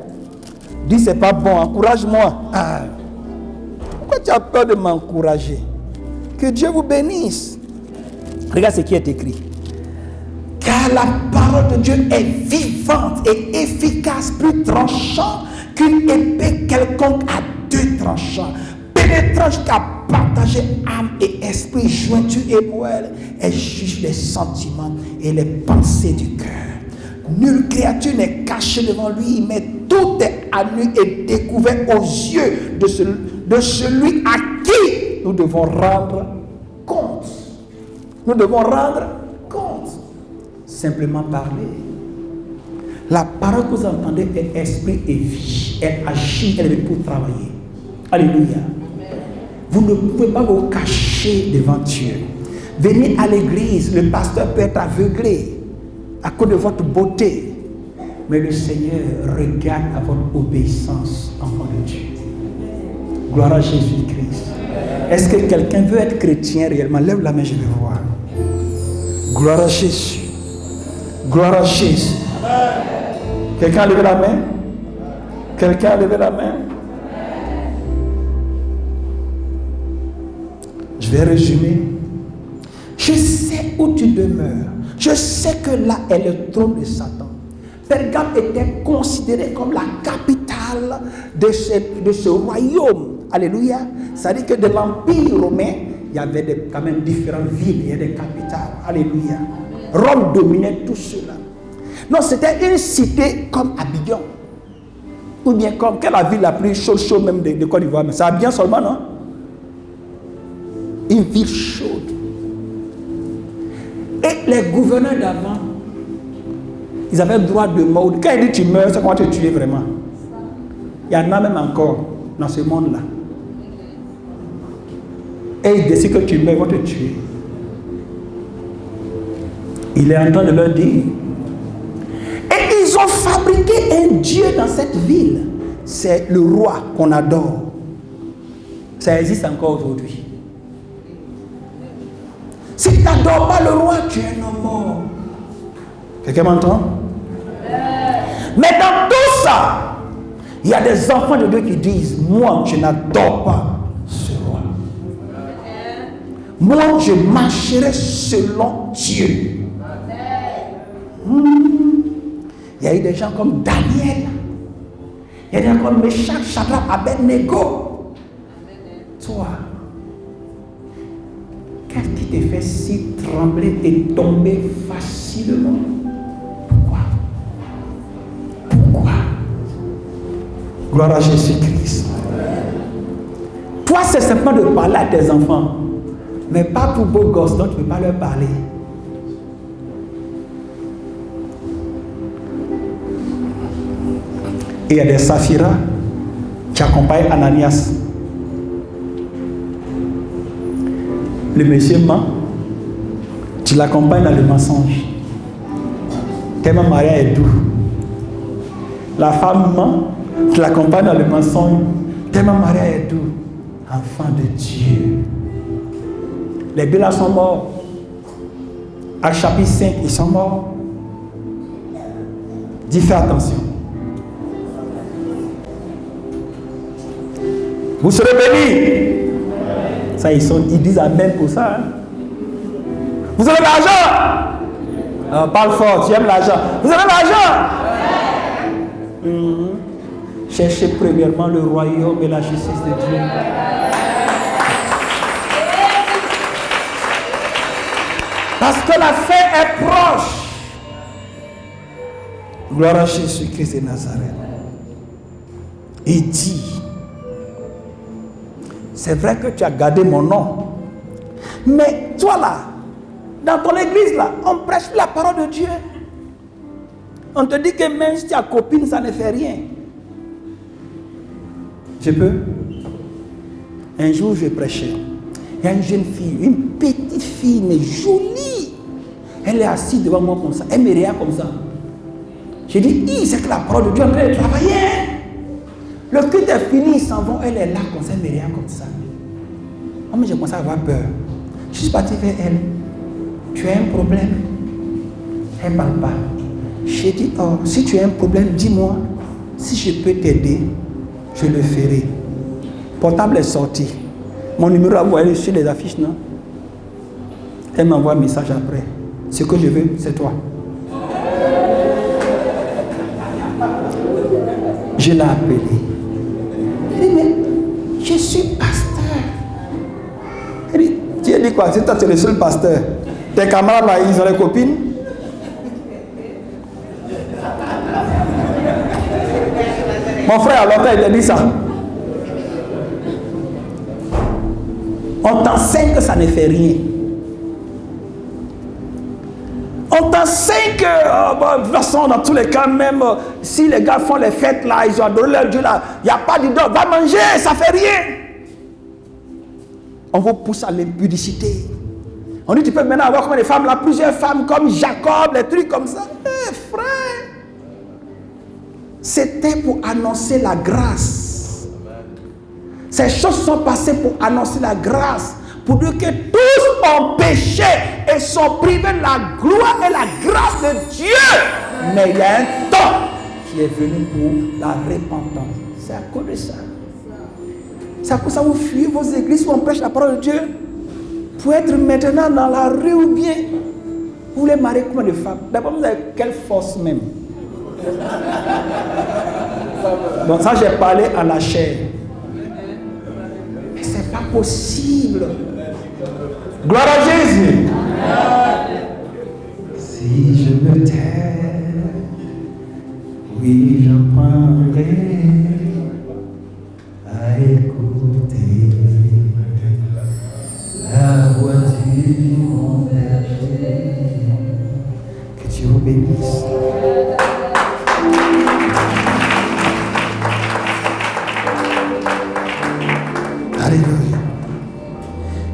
Dis c'est pas bon, encourage-moi. Ah. Pourquoi tu as peur de m'encourager? Que Dieu vous bénisse. Regarde ce qui est écrit. Car la parole de Dieu est vivante et efficace, plus tranchante qu'une épée quelconque à deux tranchants, pénétrant jusqu'à partager âme et esprit, jointure et moelle, et juge les sentiments et les pensées du cœur. Nulle créature n'est cachée devant lui, mais tout est à nu et découvert aux yeux de celui à qui nous devons rendre compte. Nous devons rendre compte. Simplement parler. La parole que vous entendez est esprit et vie. Elle agit, elle est venue pour travailler. Alléluia. Vous ne pouvez pas vous cacher devant Dieu. Venez à l'église, le pasteur peut être aveuglé à cause de votre beauté. Mais le Seigneur regarde à votre obéissance, enfant de Dieu. Gloire à Jésus-Christ. Est-ce que quelqu'un veut être chrétien réellement? Lève la main, je vais voir. Gloire à Jésus. Gloire à Jésus. Quelqu'un a levé la main? Quelqu'un a levé la main? Je vais résumer. Je sais où tu demeures. Je sais que là est le trône de Satan. Pergame était considéré comme la capitale de ce royaume. Alléluia. C'est-à-dire que de l'Empire romain, il y avait quand même différentes villes, il y a des capitales. Alléluia. Rome dominait tout cela. Non, c'était une cité comme Abidjan. Ou bien comme, quelle est la ville la plus chaude même de Côte d'Ivoire? Mais c'est Abidjan seulement, non? Une ville chaude. Et les gouverneurs d'avant, ils avaient le droit de mort. Quand ils disent tu meurs, c'est qu'on va te tuer vraiment. Il y en a même encore dans ce monde-là. Et ils décident que tu meurs, ils vont te tuer. Il est en train de leur dire. Et ils ont fabriqué un dieu dans cette ville. C'est le roi qu'on adore. Ça existe encore aujourd'hui. Si tu n'adores pas le roi, tu es un homme mort. Quelqu'un m'entend? Mais dans tout ça, il y a des enfants de Dieu qui disent, moi, je n'adore pas ce roi. Moi, je marcherai selon Dieu. Il y a eu des gens comme Daniel. Il y a des gens comme Meshach, Shadrach, Abednego. Toi, qu'est-ce qui te fait si trembler et tomber facilement? Pourquoi? Gloire à Jésus-Christ. Toi, c'est simplement de parler à tes enfants. Mais pas pour beaux gosses, donc tu ne peux pas leur parler. Et il y a des Saphira qui accompagnent Ananias. Le monsieur ment, tu l'accompagnes dans le mensonge. Tellement Maria est doux. La femme ment, tu l'accompagnes dans le mensonge. Tellement Maria est doux. Enfant de Dieu. Les deux là sont morts. À chapitre 5, ils sont morts. Dis, fais attention. Vous serez bénis. Ça, ils disent amen pour ça. Hein? Vous avez l'argent. Parle fort, tu aimes l'argent. Vous avez l'argent. Cherchez premièrement le royaume et la justice de Dieu. Parce que la fin est proche. Gloire à Jésus-Christ de Nazareth. Il dit, c'est vrai que tu as gardé mon nom. Mais toi là, dans ton église là, on prêche la parole de Dieu. On te dit que même si tu as copine, ça ne fait rien. Je peux? Un jour, je prêchais. Il y a une jeune fille, une petite fille, mais jolie. Elle est assise devant moi comme ça. Elle me regarde comme ça. J'ai dit, c'est que la parole de Dieu est en train de travailler. Le culte est fini, ils s'en vont. Elle est là comme ça, elle me regarde comme ça. Oh, mais j'ai commencé à avoir peur. Je suis parti vers elle. Tu as un problème? Elle ne parle pas. J'ai dit, oh, si tu as un problème, dis-moi. Si je peux t'aider, je le ferai. Portable est sorti. Mon numéro à vous, sur les affiches, non? Elle m'envoie un message après. Ce que je veux, c'est toi. Je l'ai appelé. Elle dit, mais je suis pasteur. Elle dit, tu as dit quoi? C'est toi, tu es le seul pasteur. Tes camarades là, ils ont des copines? Mon frère, à longtemps, il a dit ça. On t'enseigne que ça ne fait rien. On t'enseigne que, de toute façon, dans tous les cas, même si les gars font les fêtes là, ils ont adoré leur Dieu là, il n'y a pas d'idole, va manger, ça ne fait rien. On vous pousse à l'impudicité. On dit tu peux maintenant avoir combien de femmes là? Plusieurs femmes comme Jacob, les trucs comme ça. Frère, c'était pour annoncer la grâce. Ces choses sont passées pour annoncer la grâce. Pour dire que tous ont péché et sont privés de la gloire et la grâce de Dieu. Mais il y a un temps qui est venu pour la repentance. C'est à cause de ça. C'est à cause de ça que vous fuyez vos églises où on prêche la parole de Dieu. Pour être maintenant dans la rue ou bien vous voulez marier combien de femmes? D'abord, vous avez quelle force même? Donc ça, j'ai parlé à la chair. Mais c'est pas possible. Gloire à Jésus. Si je me tais, oui, je prendrai à écouter la voix du mon berger. Que Dieu vous bénisse. Alléluia.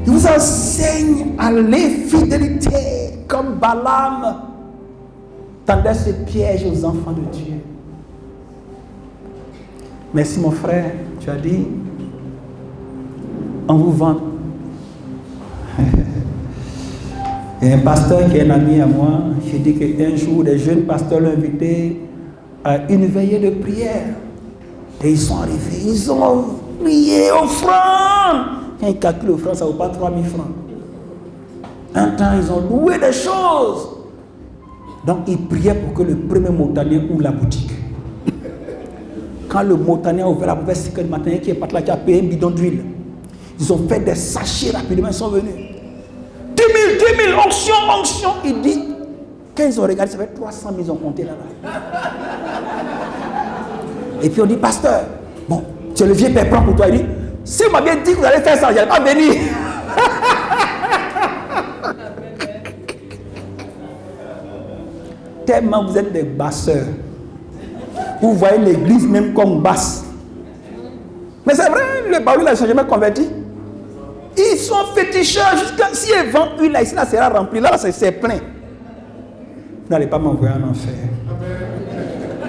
Il vous enseigne à l'infidélité comme Balaam tendait ce piège aux enfants de Dieu. Merci mon frère, tu as dit, on vous vend. Il y a un pasteur qui est un ami à moi, j'ai dit qu'un jour, des jeunes pasteurs l'ont invité à une veillée de prière. Et ils sont arrivés, ils ont prié offrande. Quand ils calculent l'offrande, ça ne vaut pas 3000 francs. Un temps, ils ont loué des choses. Donc, ils priaient pour que le premier montagnard ouvre la boutique. Quand le montagnard a ouvert la boutique, c'est que le montagnard qui est parti là, qui a payé un bidon d'huile. Ils ont fait des sachets rapidement, ils sont venus. 10 000, onction. Il dit, quand ils ont regardé, ça fait 300 000, ils ont compté là-bas. Et puis on dit, pasteur, bon, c'est le vieux père prend pour toi. Il dit, si vous m'avez dit que vous allez faire ça, je n'allais pas venir. Tellement vous êtes des basseurs. Vous voyez l'église même comme basse. Mais c'est vrai, le baoul là, ils ne sont jamais convertis. Ils sont féticheurs jusqu'à... Si ils vendent une là, ici, là, sera rempli. Là, c'est plein. Vous n'allez pas m'envoyer en enfer.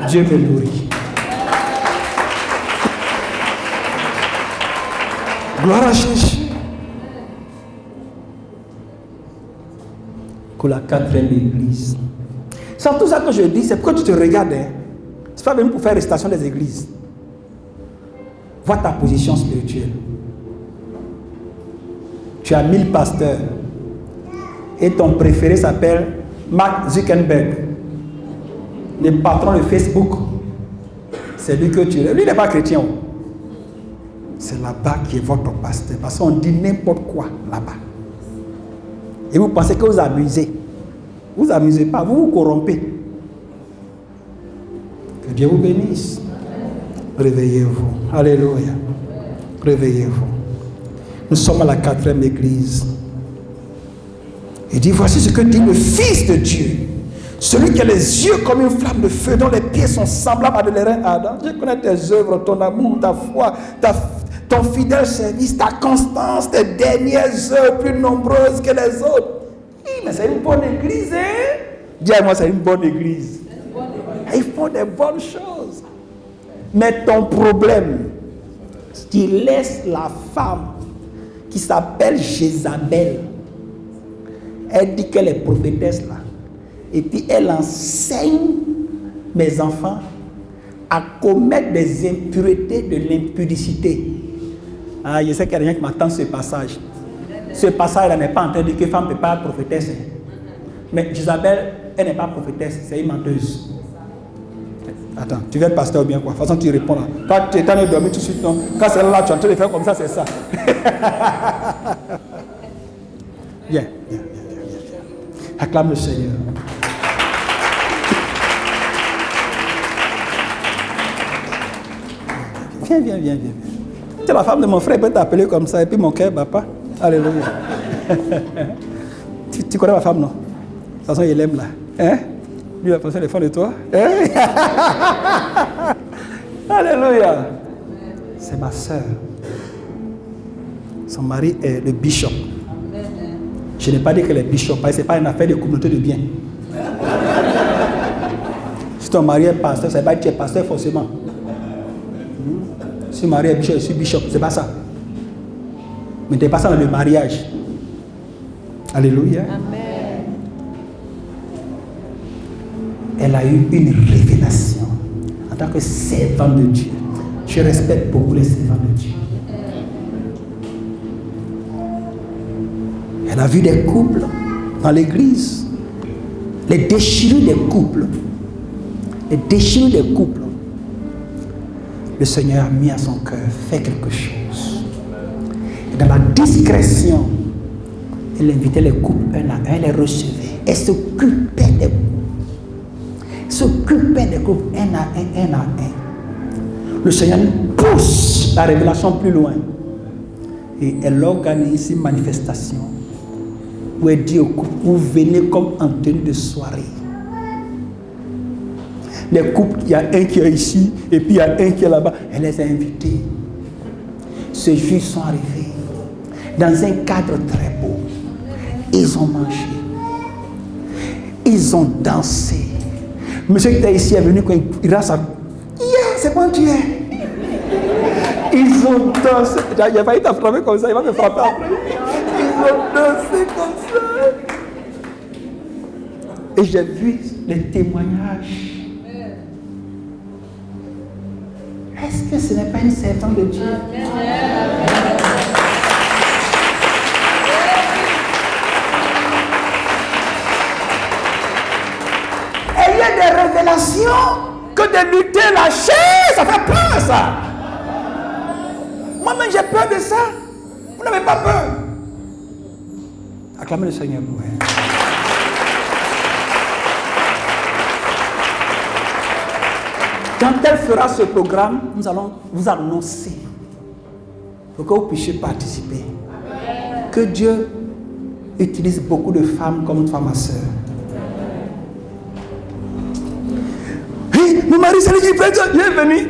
Dieu me nourrit. Gloire à Jésus. Que la 4e église. C'est tout ça que je dis, c'est pourquoi tu te regardes. Hein. C'est pas venu pour faire restation des églises. Vois ta position spirituelle. Tu as 1000 pasteurs. Et ton préféré s'appelle Mark Zuckerberg. Le patron de Facebook. C'est lui que tu... Lui n'est pas chrétien. C'est là-bas qui est votre pasteur. Parce qu'on dit n'importe quoi là-bas. Et vous pensez que vous amusez. Vous amusez pas, vous vous corrompez. Que Dieu vous bénisse. Réveillez-vous. Alléluia. Réveillez-vous. Nous sommes à la 4e église. Il dit, voici ce que dit le Fils de Dieu. Celui qui a les yeux comme une flamme de feu, dont les pieds sont semblables à de l'airain ardent. Je connais tes œuvres, ton amour, ta foi, ton fidèle service, ta constance, tes dernières œuvres plus nombreuses que les autres. Oui, mais c'est une bonne église, hein? Dis-moi, c'est une bonne église. Ils font des bonnes choses. Mais ton problème, tu laisses la femme qui s'appelle Jézabel. Elle dit qu'elle est prophétesse là. Et puis elle enseigne mes enfants à commettre des impuretés de l'impudicité. Ah, je sais qu'il y a des gens qui m'attendent ce passage. Ce passage-là n'est pas en train de dire que femme ne peut pas être prophétesse. Mais Jézabel, elle n'est pas prophétesse, c'est une menteuse. Attends, tu veux être pasteur ou bien quoi? De toute façon, tu réponds là. Quand tu es en train de dormir tout de suite, non. Quand c'est là, tu es en train de faire comme ça, c'est ça. Viens. Acclame le Seigneur. Viens. Tu es la femme de mon frère, il peut t'appeler comme ça, et puis mon cœur bat pas. Alléluia. tu connais ma femme, non? De toute façon, il aime là. Hein? Lui, la personne est fan de toi. Hein? Alléluia. C'est ma soeur. Son mari est le bishop. Je n'ai pas dit que les bishops, parce que ce n'est pas une affaire de communauté de biens. Si ton mari est pasteur, ça ne veut pas dire que tu es pasteur forcément. Si Marie est bishop, je suis bishop, c'est pas ça. Mais tu n'es pas ça dans le mariage. Alléluia. Amen. Elle a eu une révélation en tant que servante de Dieu. Je respecte beaucoup les servants de Dieu. Elle a vu des couples dans l'église. Les déchirures des couples. Les déchirures des couples. Le Seigneur a mis à son cœur, fait quelque chose. Et dans la discrétion, elle invitait les couples un à un, elle les recevait. Elle s'occupait des couples. Elle s'occupait des couples un à un. Le Seigneur pousse la révélation plus loin. Et elle organise une manifestation où elle dit au couple, vous venez comme en tenue de soirée. Les couples, il y a un qui est ici et puis il y a un qui est là-bas. Elle les a invités. Ces jours sont arrivés dans un cadre très beau. Ils ont mangé. Ils ont dansé. Monsieur qui était ici est venu quand il rase sa... c'est quand tu es. Ils ont dansé. Il va être frappé comme ça, il va me frapper après. Ils ont dansé comme ça. Et j'ai vu les témoignages. Est-ce que ce n'est pas une servante de Dieu? Ayez des révélations que de lutter la chair, ça fait peur ça. Moi-même j'ai peur de ça. Vous n'avez pas peur. Acclamez le Seigneur pour elle. Quand elle fera ce programme, nous allons vous annoncer pour que vous puissiez participer. Que Dieu utilise beaucoup de femmes comme toi, ma soeur. Mon mari, c'est lui qui fait ça. Il est venu.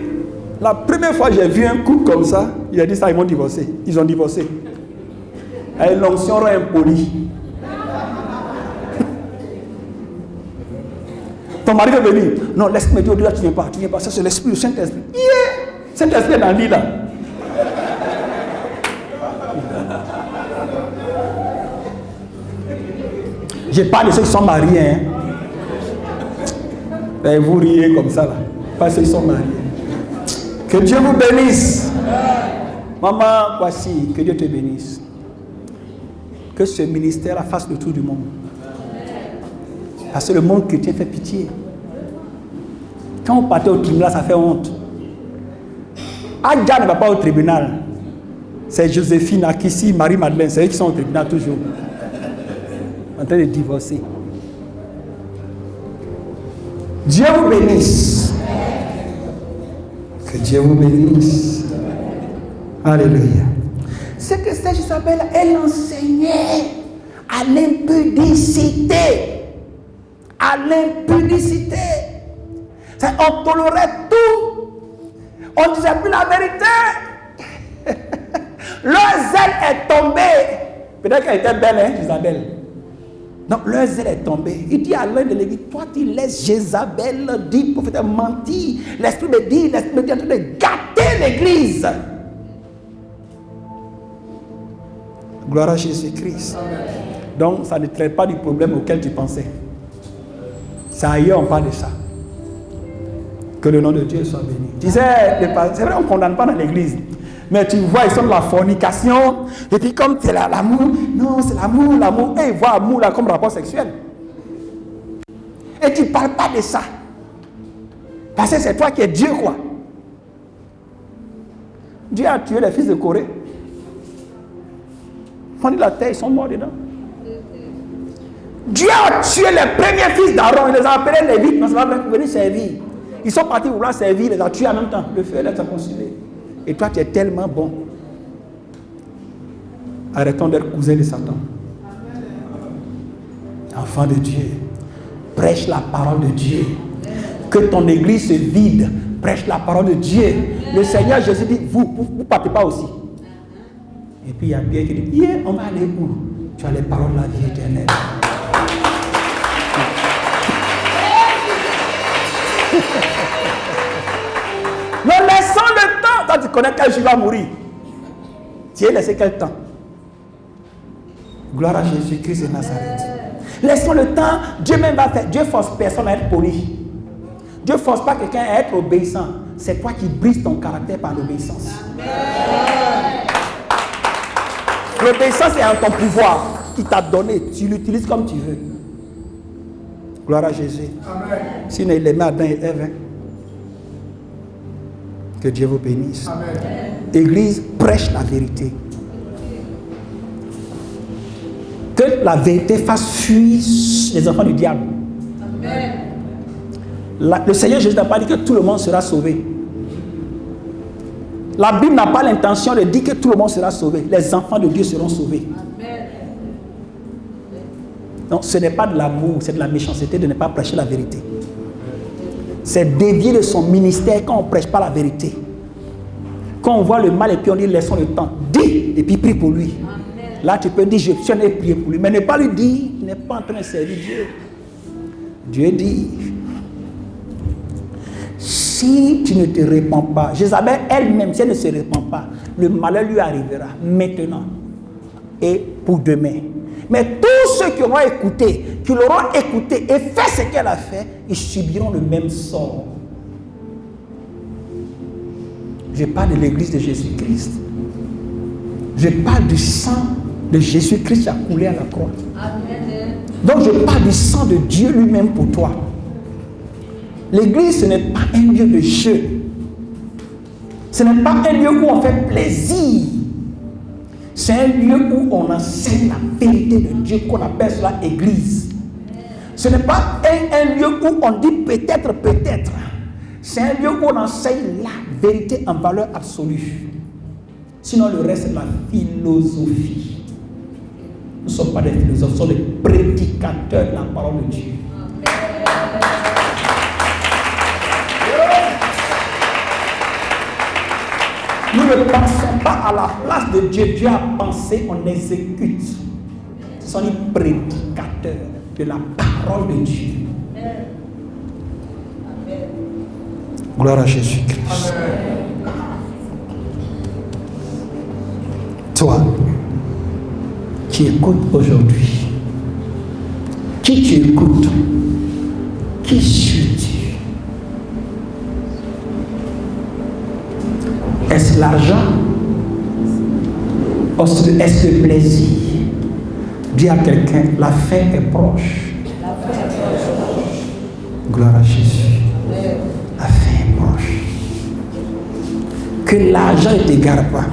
La première fois que j'ai vu un couple comme ça, il a dit ça, ils vont divorcer. Ils ont divorcé. Et l'onction rend impoli. Ton mari veut venir. Non, laisse-moi dire, tu ne viens pas. Ça, c'est l'esprit, le Saint-Esprit. Yeah! Saint-Esprit est dans le lit là. Je parle de ceux qui sont mariés. Hein. Et vous riez comme ça là. Pas ceux qui sont mariés. Que Dieu vous bénisse. Maman, voici, que Dieu te bénisse. Que ce ministère fasse le tour du monde. Parce que le monde chrétien fait pitié. Quand vous partez au tribunal, ça fait honte. Adja ne va pas au tribunal. C'est Joséphine, Akissi, Marie-Madeleine, c'est eux qui sont au tribunal toujours. En train de divorcer. Dieu vous bénisse. Que Dieu vous bénisse. Alléluia. C'est que cette Isabelle, elle enseignait à l'impudicité. À l'impudicité. On tolérait tout. On ne disait plus la vérité. Leur zèle est tombé. Peut-être qu'elle était belle, hein, Isabelle. Donc leur zèle est tombé. Il dit à l'un de l'église, toi tu laisses Jézabel dire, prophète, mentir. L'esprit me dit en train de gâter l'église. Gloire à Jésus-Christ. Donc ça ne traite pas du problème auquel tu pensais. C'est ailleurs, on parle de ça. Que le nom de Dieu soit béni. Tu sais, c'est vrai, on ne condamne pas dans l'église. Mais tu vois, ils sont de la fornication. Et puis comme c'est l'amour, non, c'est l'amour. Et ils voient l'amour là comme rapport sexuel. Et tu ne parles pas de ça. Parce que c'est toi qui es Dieu, quoi. Dieu a tué les fils de Corée. Fondé la terre, ils sont morts dedans. Dieu a tué les premiers fils d'Aaron. Il les a appelés Lévites. Non, c'est pas vrai pour venir servir. Ils sont partis vouloir servir, ils les ont tués en même temps. Le feu les a consumés. Et toi, tu es tellement bon. Arrêtons d'être cousins de Satan. Enfant de Dieu, prêche la parole de Dieu. Que ton église se vide. Prêche la parole de Dieu. Le Seigneur Jésus dit, vous ne partez pas aussi. Et puis il y a Pierre qui dit, on va aller où? Tu as les paroles de la vie éternelle. Mais laissons le temps. Quand tu connais quel jour va mourir, tu es laissé quel temps? Gloire à Jésus-Christ de Nazareth. Laissons le temps. Dieu même va faire. Dieu ne force personne à être poli. Dieu ne force pas quelqu'un à être obéissant. C'est toi qui brises ton caractère par l'obéissance. L'obéissance est en ton pouvoir qui t'a donné. Tu l'utilises comme tu veux. Gloire à Jésus. Amen. Sinon, il aimait Adam et Ève. Que Dieu vous bénisse. Amen. Église, prêche la vérité. Que la vérité fasse fuir les enfants du diable. Amen. Le Seigneur Jésus n'a pas dit que tout le monde sera sauvé. La Bible n'a pas l'intention de dire que tout le monde sera sauvé. Les enfants de Dieu seront sauvés. Amen. Donc ce n'est pas de l'amour, c'est de la méchanceté de ne pas prêcher la vérité. C'est dévier de son ministère quand on ne prêche pas la vérité. Quand on voit le mal et puis on dit laissons le temps. Dis et puis prie pour lui. Amen. Là tu peux dire je suis en train de prier pour lui. Mais ne pas lui dire il n'est pas en train de servir Dieu. Dieu dit si tu ne te répands pas, Jézabel elle-même, si elle ne se répand pas, le malheur lui arrivera maintenant et pour demain. Mais tous ceux qui l'auront écouté et fait ce qu'elle a fait, ils subiront le même sort. Je parle de l'église de Jésus-Christ. Je parle du sang de Jésus-Christ qui a coulé à la croix. Amen. Donc je parle du sang de Dieu lui-même pour toi. L'église, ce n'est pas un lieu de jeu. Ce n'est pas un lieu où on fait plaisir. C'est un lieu où on enseigne la vérité de Dieu, qu'on appelle cela église. Ce n'est pas un lieu où on dit peut-être. C'est un lieu où on enseigne la vérité en valeur absolue. Sinon, le reste, c'est la philosophie. Nous ne sommes pas des philosophes, nous sommes des prédicateurs de la parole de Dieu. Nous ne pensons pas à la place de Dieu. Dieu a pensé, on exécute. Ce sont les prédicateurs de la parole de Dieu. Amen. Gloire à Jésus-Christ. Amen. Toi, qui écoutes aujourd'hui, qui tu écoutes, qui suis-tu? Est-ce l'argent? Est-ce le plaisir? Dis à quelqu'un, la fin est proche. Gloire à Jésus. La fin est proche. Que l'argent ne t'égare pas.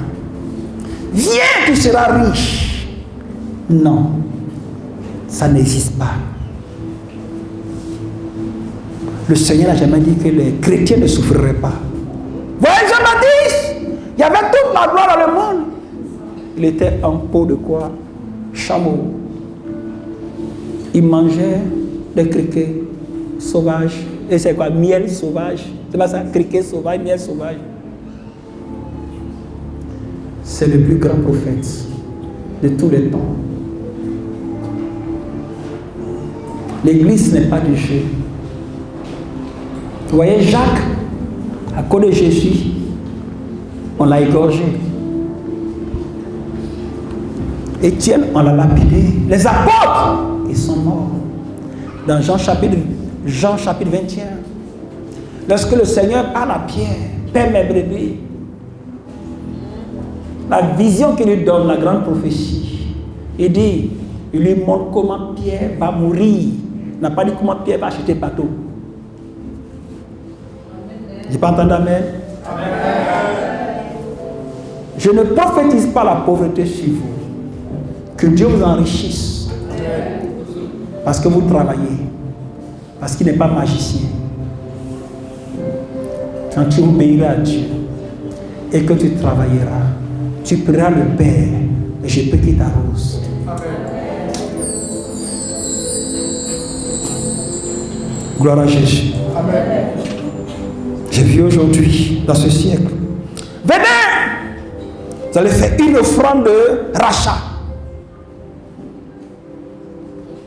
Viens, tu seras riche. Non, ça n'existe pas. Le Seigneur n'a jamais dit que les chrétiens ne souffriraient pas. Voyez Jean-Baptiste, il y avait toute la gloire dans le monde. Il était en peau de quoi? Chameau. Il mangeait des criquets sauvages. Et c'est quoi? Miel sauvage. C'est pas ça? Criquet sauvage, miel sauvage. C'est le plus grand prophète de tous les temps. L'église n'est pas du jeu. Vous voyez Jacques, à cause de Jésus, on l'a égorgé. Étienne, on l'a lapidé. Les apôtres, ils sont morts. Dans Jean chapitre 21, lorsque le Seigneur parle à Pierre, Père mes brebis, la vision qu'il lui donne, la grande prophétie, il lui montre comment Pierre va mourir. Il n'a pas dit comment Pierre va acheter bateau. J'ai pas entendu amen. Amen. Je ne prophétise pas la pauvreté sur vous. Que Dieu vous enrichisse. Amen. Parce que vous travaillez. Parce qu'il n'est pas magicien. Quand tu obéiras à Dieu et que tu travailleras, tu prieras le Père et je peux qu'il t'arrose. Gloire à Jésus. Amen. J'ai vu aujourd'hui, dans ce siècle, venez, vous allez faire une offrande de rachat.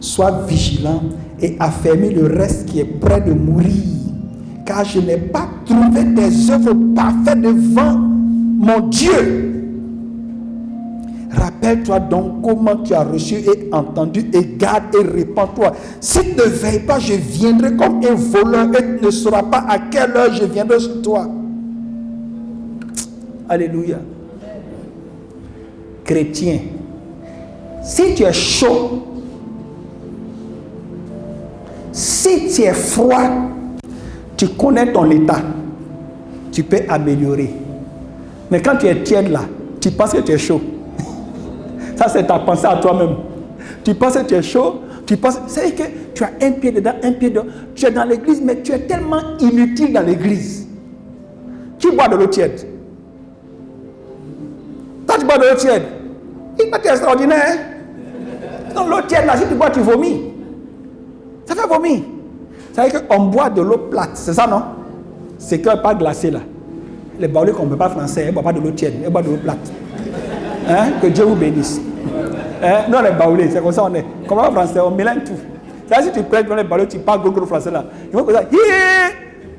Sois vigilant et affermis le reste qui est près de mourir. Car je n'ai pas trouvé tes œuvres parfaites devant mon Dieu. Rappelle-toi donc comment tu as reçu et entendu et garde et répands-toi. Si tu ne veilles pas, je viendrai comme un voleur et tu ne sauras pas à quelle heure je viendrai sur toi. Alléluia. Chrétien, si tu es chaud, si tu es froid, tu connais ton état, tu peux améliorer. Mais quand tu es tiède là, tu penses que tu es chaud. Ça, c'est ta pensée à toi-même. Tu penses que tu es chaud, tu penses, c'est que tu as un pied dedans, un pied dehors. Tu es dans l'église, mais tu es tellement inutile dans l'église. Tu bois de l'eau tiède. Quand tu bois de l'eau tiède, il n'est pas extraordinaire. Hein? Dans l'eau tiède, là, si tu bois, tu vomis. Ça fait vomir. Ça veut dire qu'on boit de l'eau plate, c'est ça, non? C'est que pas glacé, là. Les baoulés qu'on ne peut pas français, ils ne boivent pas de l'eau tiède, ils boivent de l'eau plate. Hein? Que Dieu vous bénisse. Hein? Non, les baoulés, c'est comme ça on est. Comme en français, on mélange tout. C'est-à-dire si tu prêches dans les baoulés, tu parles gros français là. Ils vont comme ça.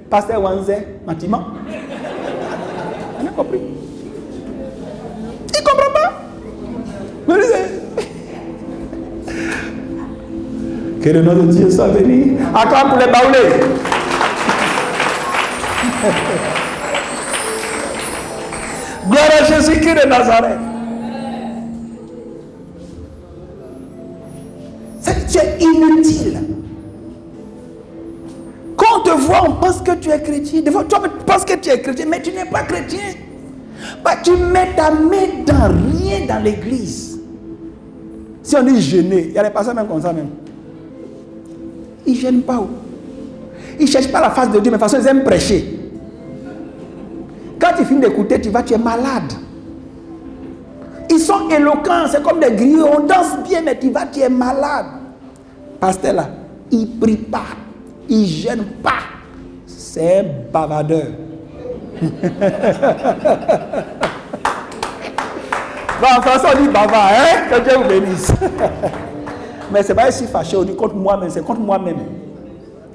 Pasteur Wanze, Matiment. On a compris. Il ne comprend pas. Que le nom de Dieu soit béni. Encore pour les baoulés. Gloire à Jésus-Christ de Nazareth. Tu es inutile. Quand on te voit, on pense que tu es chrétien. Des fois, toi, tu penses que tu es chrétien, mais tu n'es pas chrétien. Bah, tu mets ta main dans rien dans l'église. Si on dit jeûner, il y a des personnes même comme ça même. Ils ne gênent pas. Ils ne cherchent pas la face de Dieu, mais de toute façon, ils aiment prêcher. Quand tu finis d'écouter, tu es malade. Ils sont éloquents, c'est comme des griots, on danse bien, mais tu es malade. Pasteur là, il ne prie pas, il ne gêne pas. C'est un bavardeur. Bon, en français, on dit bavard, hein? Que Dieu vous bénisse. Mais ce n'est pas si fâché, on dit contre moi-même, c'est contre moi-même.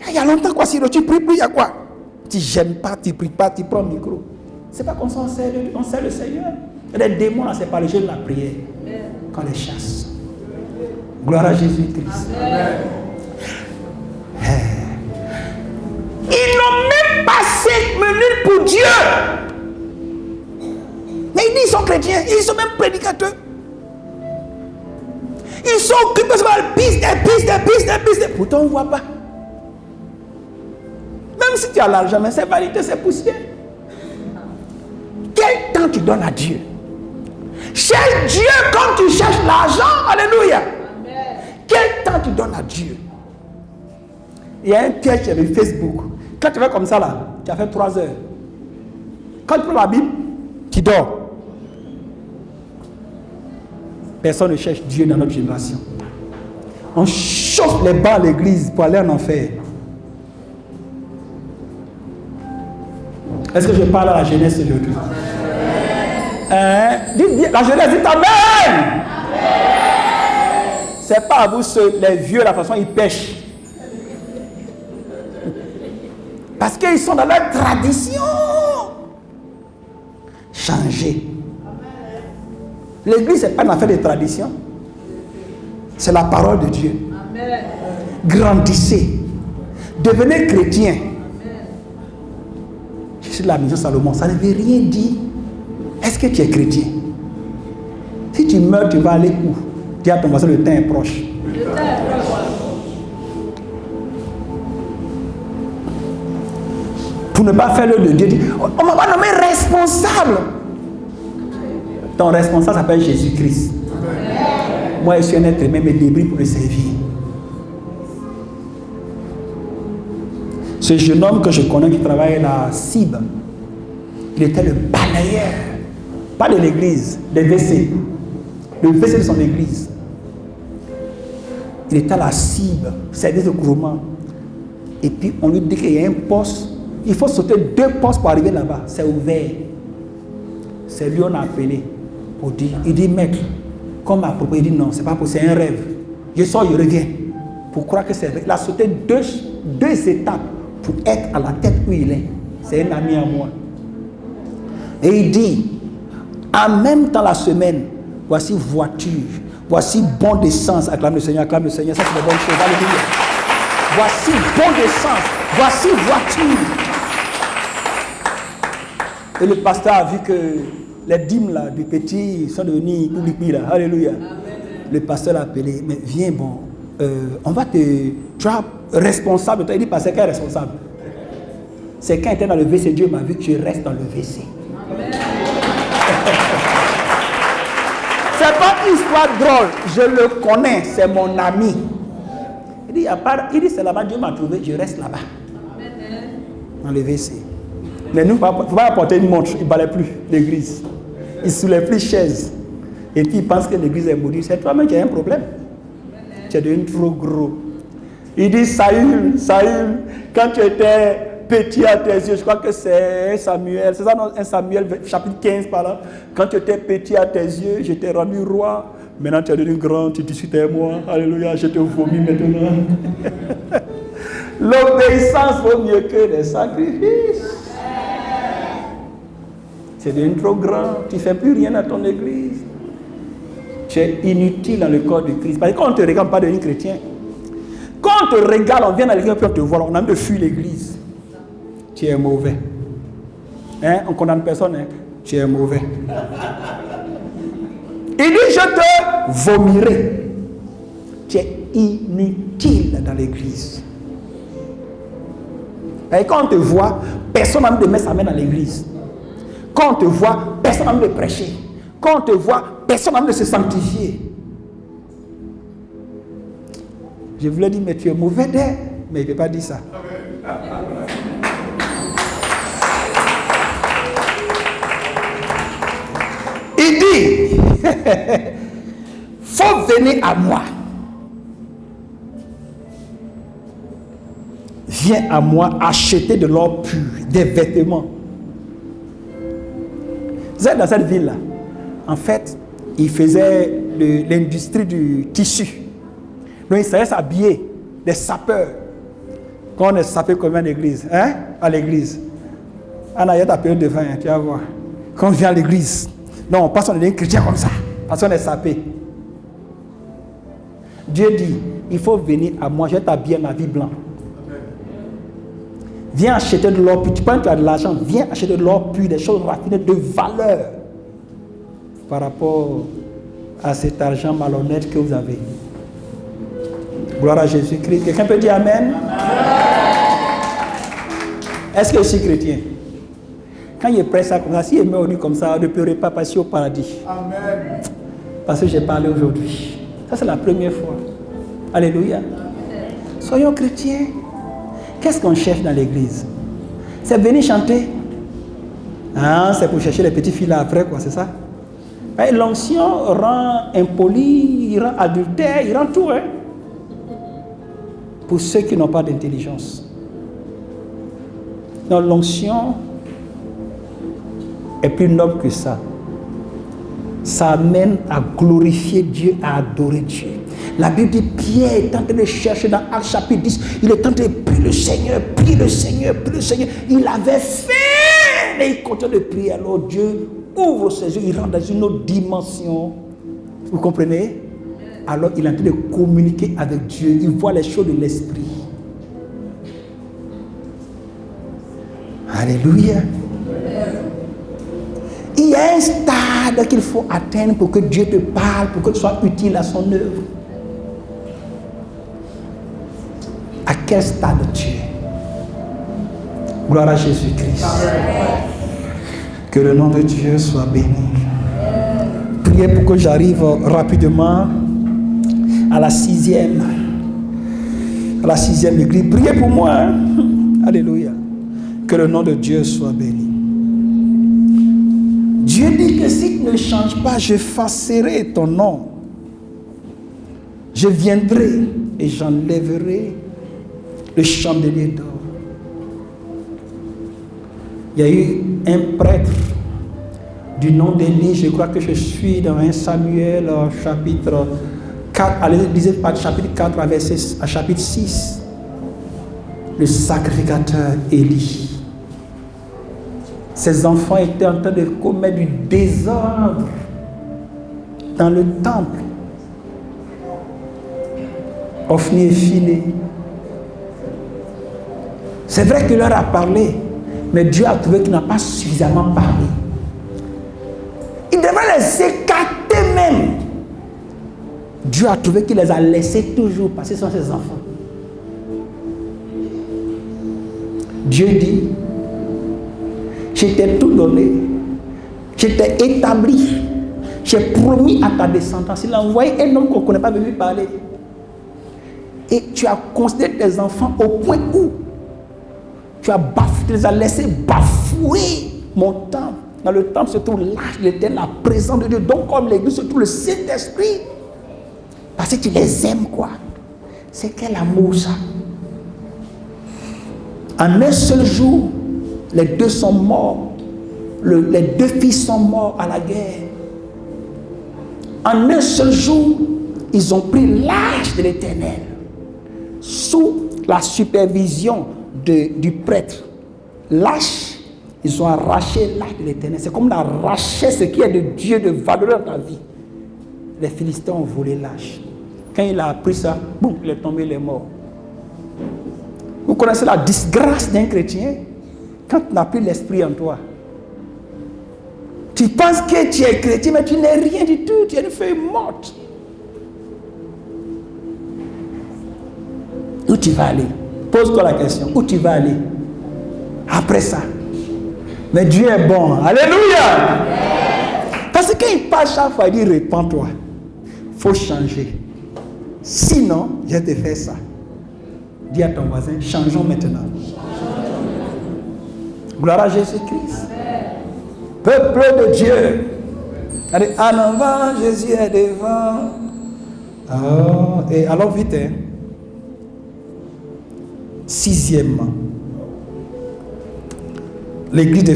Il y a longtemps, quoi, si tu pries plus, il y a quoi? Tu ne gênes pas, tu ne pries pas, tu prends le micro. C'est pas comme ça on sert le Seigneur. Les démons, là, c'est pas le jeu de la prière qu'on les chasse. Gloire à Jésus-Christ. Ils n'ont même pas 5 minutes pour Dieu. Mais ils disent qu'ils sont chrétiens, ils sont même prédicateurs. Ils sont occupés par le piste. Pourtant, on ne voit pas. Même si tu as l'argent, mais c'est validé, c'est poussière. Quel temps tu donnes à Dieu? Cherche Dieu comme tu cherches l'argent. Alléluia. Amen. Quel temps tu donnes à Dieu? Il y a un piège sur Facebook. Quand tu fais comme ça là, tu as fait 3 heures. Quand tu prends la Bible, tu dors. Personne ne cherche Dieu dans notre génération. On chauffe les bancs à l'église pour aller en enfer. Est-ce que je parle à la jeunesse aujourd'hui? La jeunesse dit Amen. C'est pas à vous ceux, les vieux, la façon ils pêchent. Parce qu'ils sont dans leur tradition. Changer. L'église, ce n'est pas une affaire de tradition. C'est la parole de Dieu. Amen. Grandissez. Devenez chrétien. Je suis de la maison Salomon. Ça ne veut rien dire. Est-ce que tu es chrétien? Si tu meurs, tu vas aller où? Dis à ton voisin, le temps est proche. Le temps est proche. Pour ne pas faire l'œuvre de Dieu, on ne m'a pas nommé responsable. Ton responsable s'appelle Jésus-Christ. Moi, je suis un être humain, mais débris pour le servir. Ce jeune homme que je connais qui travaille à la CIB, il était le balayeur, pas de l'église, des WC. Le WC de son église. Il était à la CIB, service de couvrement. Et puis on lui dit qu'il y a un poste. Il faut sauter 2 postes pour arriver là-bas. C'est ouvert. C'est lui on a appelé pour dire. Il dit, maître, comme à propos, il dit non, c'est pas possible, c'est un rêve. Je sors, je reviens. pour croire que c'est vrai. Il a sauté deux étapes pour être à la tête où il est. C'est un ami à moi. Et il dit, en même temps la semaine, voici voiture, voici bon d'essence, acclame le Seigneur, ça c'est la bonne chose, alléluia. Voici bon d'essence, voici voiture. Et le pasteur a vu que les dîmes là, du petit sont devenus publics là, alléluia. Amen. Le pasteur l'a appelé, mais viens bon, on va te, tu es responsable, il dit pasteur, qui est responsable? C'est quand il était dans le WC, Dieu m'a vu que tu restes dans le WC. Amen. C'est pas une histoire drôle, je le connais, c'est mon ami. Il dit c'est là-bas, Dieu m'a trouvé, je reste là-bas. Dans le WC. Mais nous, il ne faut pas apporter une montre, il ne balaye plus l'église. Il ne soulève plus chaise. Et puis il pense que l'église est maudite. C'est toi-même qui as un problème. Tu es devenu trop gros. Il dit Saül, quand tu étais petit à tes yeux, je crois que c'est Samuel, c'est ça, non, 1 Samuel chapitre 15 par là. Quand tu étais petit à tes yeux, je t'ai rendu roi. Maintenant tu es devenu grand, tu discutes avec moi. Alléluia, je te vomis maintenant. L'obéissance vaut mieux que les sacrifices. Tu es devenu trop grand, tu ne fais plus rien dans ton église. Tu es inutile dans le corps de Christ. Parce que quand on te regarde, pas devenir chrétien. Quand on te regarde, on vient dans l'église et on te voit, on a envie de fuir l'église. Tu es mauvais. Hein? On ne condamne personne, hein? Tu es mauvais. Il dit, je te vomirai. Tu es inutile dans l'église. Et quand on te voit, personne n'a envie de mettre sa main dans l'église. Quand on te voit, personne n'a envie de prêcher. Quand on te voit, personne n'a envie de se sanctifier. Je voulais dire, mais tu es mauvais d'air. Mais il ne peut pas dire ça. Il dit, faut venir à moi. Viens à moi acheter de l'or pur, des vêtements. Vous êtes dans cette ville-là. En fait, il faisait l'industrie du tissu. Donc, il savait s'habiller, des sapeurs. Quand on est sapé comme à l'église, hein? À l'église. On a eu ta période de vin, tu vas voir. Quand on vient à l'église, non, on passe, on est des chrétiens comme ça, parce qu'on est sapé. Dieu dit, il faut venir à moi, je vais t'habiller en habit blanc. Viens acheter de l'or pur. Tu penses que tu as de l'argent, viens acheter de l'or pur, des choses raffinées de valeur par rapport à cet argent malhonnête que vous avez. Gloire à Jésus-Christ. Quelqu'un peut dire Amen? Est-ce que je suis chrétien? Quand il prêche ça comme ça, si il meurt aujourd'hui comme ça, ne pleurez pas passer au paradis. Amen. Parce que j'ai parlé aujourd'hui. Ça, c'est la première fois. Alléluia. Soyons chrétiens. Qu'est-ce qu'on cherche dans l'église? C'est venir chanter. Ah, c'est pour chercher les petites filles là après, quoi, c'est ça? L'onction rend impoli, il rend adultère, il rend tout, hein? Pour ceux qui n'ont pas d'intelligence. Donc l'onction est plus noble que ça. Ça amène à glorifier Dieu, à adorer Dieu. La Bible dit, Pierre est en train de chercher dans Actes chapitre 10, il est en train de prier le Seigneur, prier le Seigneur, prier le Seigneur. Il avait faim et il continue de prier. Alors Dieu ouvre ses yeux, il rentre dans une autre dimension. Vous comprenez? Alors il est en train de communiquer avec Dieu, il voit les choses de l'esprit. Alléluia. Il y a un stade qu'il faut atteindre pour que Dieu te parle, pour que tu sois utile à son œuvre. À quel stade tu es? Gloire à Jésus-Christ. Que le nom de Dieu soit béni. Priez pour que j'arrive rapidement à la 6e. À la 6e église. Priez pour moi. Hein? Alléluia. Que le nom de Dieu soit béni. Dieu dit que si tu ne changes pas, j'effacerai ton nom. Je viendrai et j'enlèverai le chandelier d'or. Il y a eu un prêtre du nom d'Élie, je crois que je suis dans 1 Samuel chapitre 4, allez, lisez chapitre 4 à chapitre 6. Le sacrificateur Élie. Ses enfants étaient en train de commettre du désordre dans le temple. Ophni et Phiné. C'est vrai qu'il leur a parlé, mais Dieu a trouvé qu'il n'a pas suffisamment parlé. Il devrait les écarter même. Dieu a trouvé qu'il les a laissés toujours parce que ce sont ses enfants. Dieu dit, je t'ai tout donné, je t'ai établi, j'ai promis à ta descendance. Il a envoyé un homme qu'on ne connaît pas venir parler. Et tu as considéré tes enfants au point où tu les as laissés bafouer mon temple. Dans le temple se trouve l'arche de l'Éternel, la présence de Dieu. Donc comme l'église se trouve le Saint-Esprit. Parce que tu les aimes quoi. C'est quel amour ça. En un seul jour, les deux sont morts. Les deux fils sont morts à la guerre. En un seul jour, ils ont pris l'arche de l'Éternel sous la supervision du prêtre. L'arche, ils ont arraché l'arche de l'Éternel. C'est comme d'arracher ce qui est de Dieu de valeur dans ta vie. Les Philistins ont volé l'arche. Quand il a appris ça, boum, il est tombé, il est mort. Vous connaissez la disgrâce d'un chrétien quand tu n'as plus l'esprit en toi. Tu penses que tu es chrétien, mais tu n'es rien du tout. Tu es une feuille morte. Où tu vas aller? Pose-toi la question. Où tu vas aller? Après ça. Mais Dieu est bon. Alléluia! Parce que quand il parle chaque fois, il dit répands-toi. Il faut changer. Sinon, je te fais ça. Dis à ton voisin, changeons maintenant. Gloire à Jésus-Christ. Peuple de Dieu. Allez, en avant, Jésus est devant. Oh, et alors vite, hein. Sixièmement, l'église de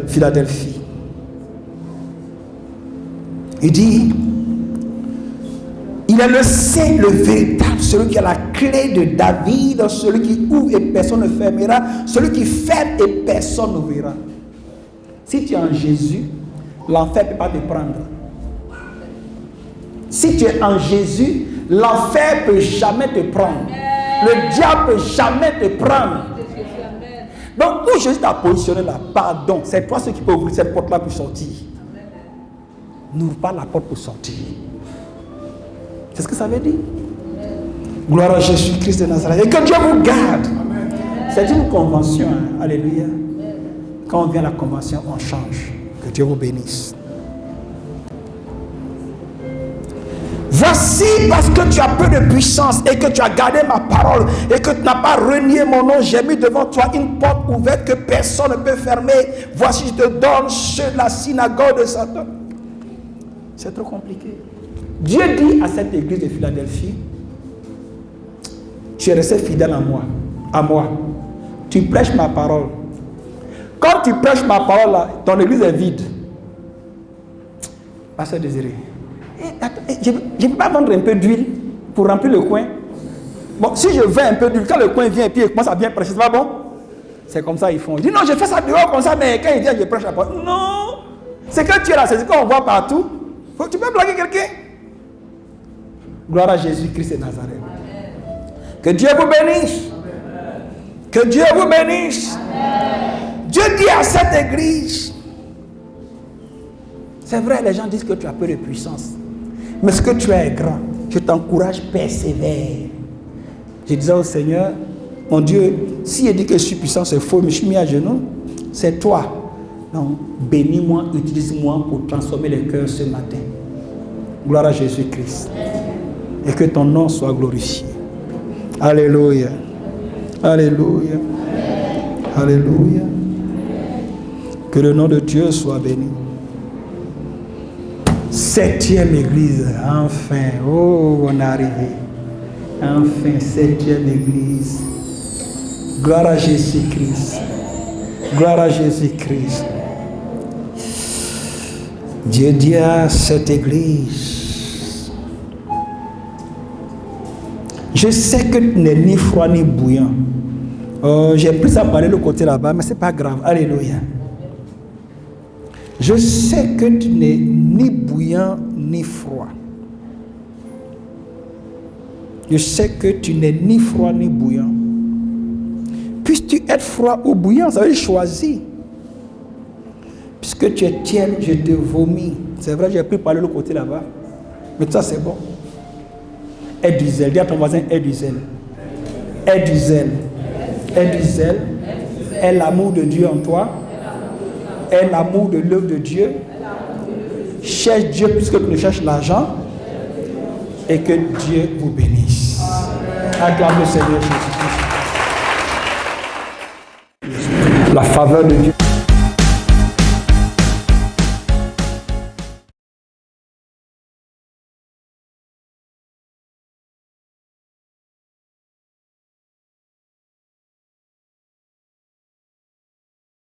Philadelphie. Il dit, il est le saint, le véritable, celui qui a la clé de David, celui qui ouvre et personne ne fermera, celui qui ferme et personne n'ouvrira. Si tu es en Jésus, l'enfer ne peut pas te prendre. Si tu es en Jésus, l'enfer ne peut jamais te prendre. Le diable ne peut jamais te prendre. Donc, où Jésus t'a positionné là, pardon, c'est toi ceux qui peux ouvrir cette porte-là pour sortir. N'ouvre pas la porte pour sortir. C'est ce que ça veut dire. Gloire à Jésus-Christ de Nazareth. Et que Dieu vous garde. C'est une convention. Hein. Alléluia. Quand on vient à la convention, on change. Que Dieu vous bénisse. Voici parce que tu as peu de puissance et que tu as gardé ma parole et que tu n'as pas renié mon nom, j'ai mis devant toi une porte ouverte que personne ne peut fermer. Voici, je te donne ceux de la synagogue de Satan. C'est trop compliqué. Dieu dit à cette église de Philadelphie, tu es resté fidèle à moi. Tu prêches ma parole. Quand tu prêches ma parole, là, ton église est vide. Pasteur Désiré, je ne peux pas vendre un peu d'huile pour remplir le coin. Bon, si je vends un peu d'huile, quand le coin vient et puis il commence à bien prêcher, c'est pas bon? C'est comme ça ils font. Ils disent non, je fais ça dehors comme ça, mais quand il vient, je prêche la parole. Non! C'est que tu es là, c'est ce qu'on voit partout. Tu peux blaguer quelqu'un? Gloire à Jésus-Christ de Nazareth. Amen. Que Dieu vous bénisse. Amen. Que Dieu vous bénisse. Amen. Dieu dit à cette église, c'est vrai, les gens disent que tu as peu de puissance. Mais ce que tu as est grand. Je t'encourage, persévère. Je disais au Seigneur, mon Dieu, si il dit que je suis puissant, c'est faux, mais je suis mis à genoux. C'est toi. Donc, bénis-moi, utilise-moi pour transformer les cœurs ce matin. Gloire à Jésus-Christ. Et que ton nom soit glorifié. Alléluia. Alléluia. Alléluia. Que le nom de Dieu soit béni. 7e église. Enfin. Oh, on est arrivé. Enfin, 7e église. Gloire à Jésus-Christ. Gloire à Jésus-Christ. Dieu dit à cette église, Je sais que tu n'es ni froid ni bouillant. J'ai plus à parler le côté là-bas, mais ce n'est pas grave. Alléluia. Je sais que tu n'es ni bouillant ni froid. Je sais que tu n'es ni froid ni bouillant. Puisses-tu être froid ou bouillant, ça veut dire choisir. Puisque tu es tiède, je te vomis. C'est vrai, j'ai pu parler le côté là-bas. Mais ça, c'est bon. Aie du zèle. Dis à ton voisin, aie du zèle. Aie du zèle. Aie du zèle. Aie l'amour de Dieu en toi. Aie l'amour de l'œuvre de Dieu. Cherche Dieu puisque tu ne cherches l'argent. Et que Dieu vous bénisse. Acclame le Seigneur Jésus-Christ. La faveur de Dieu.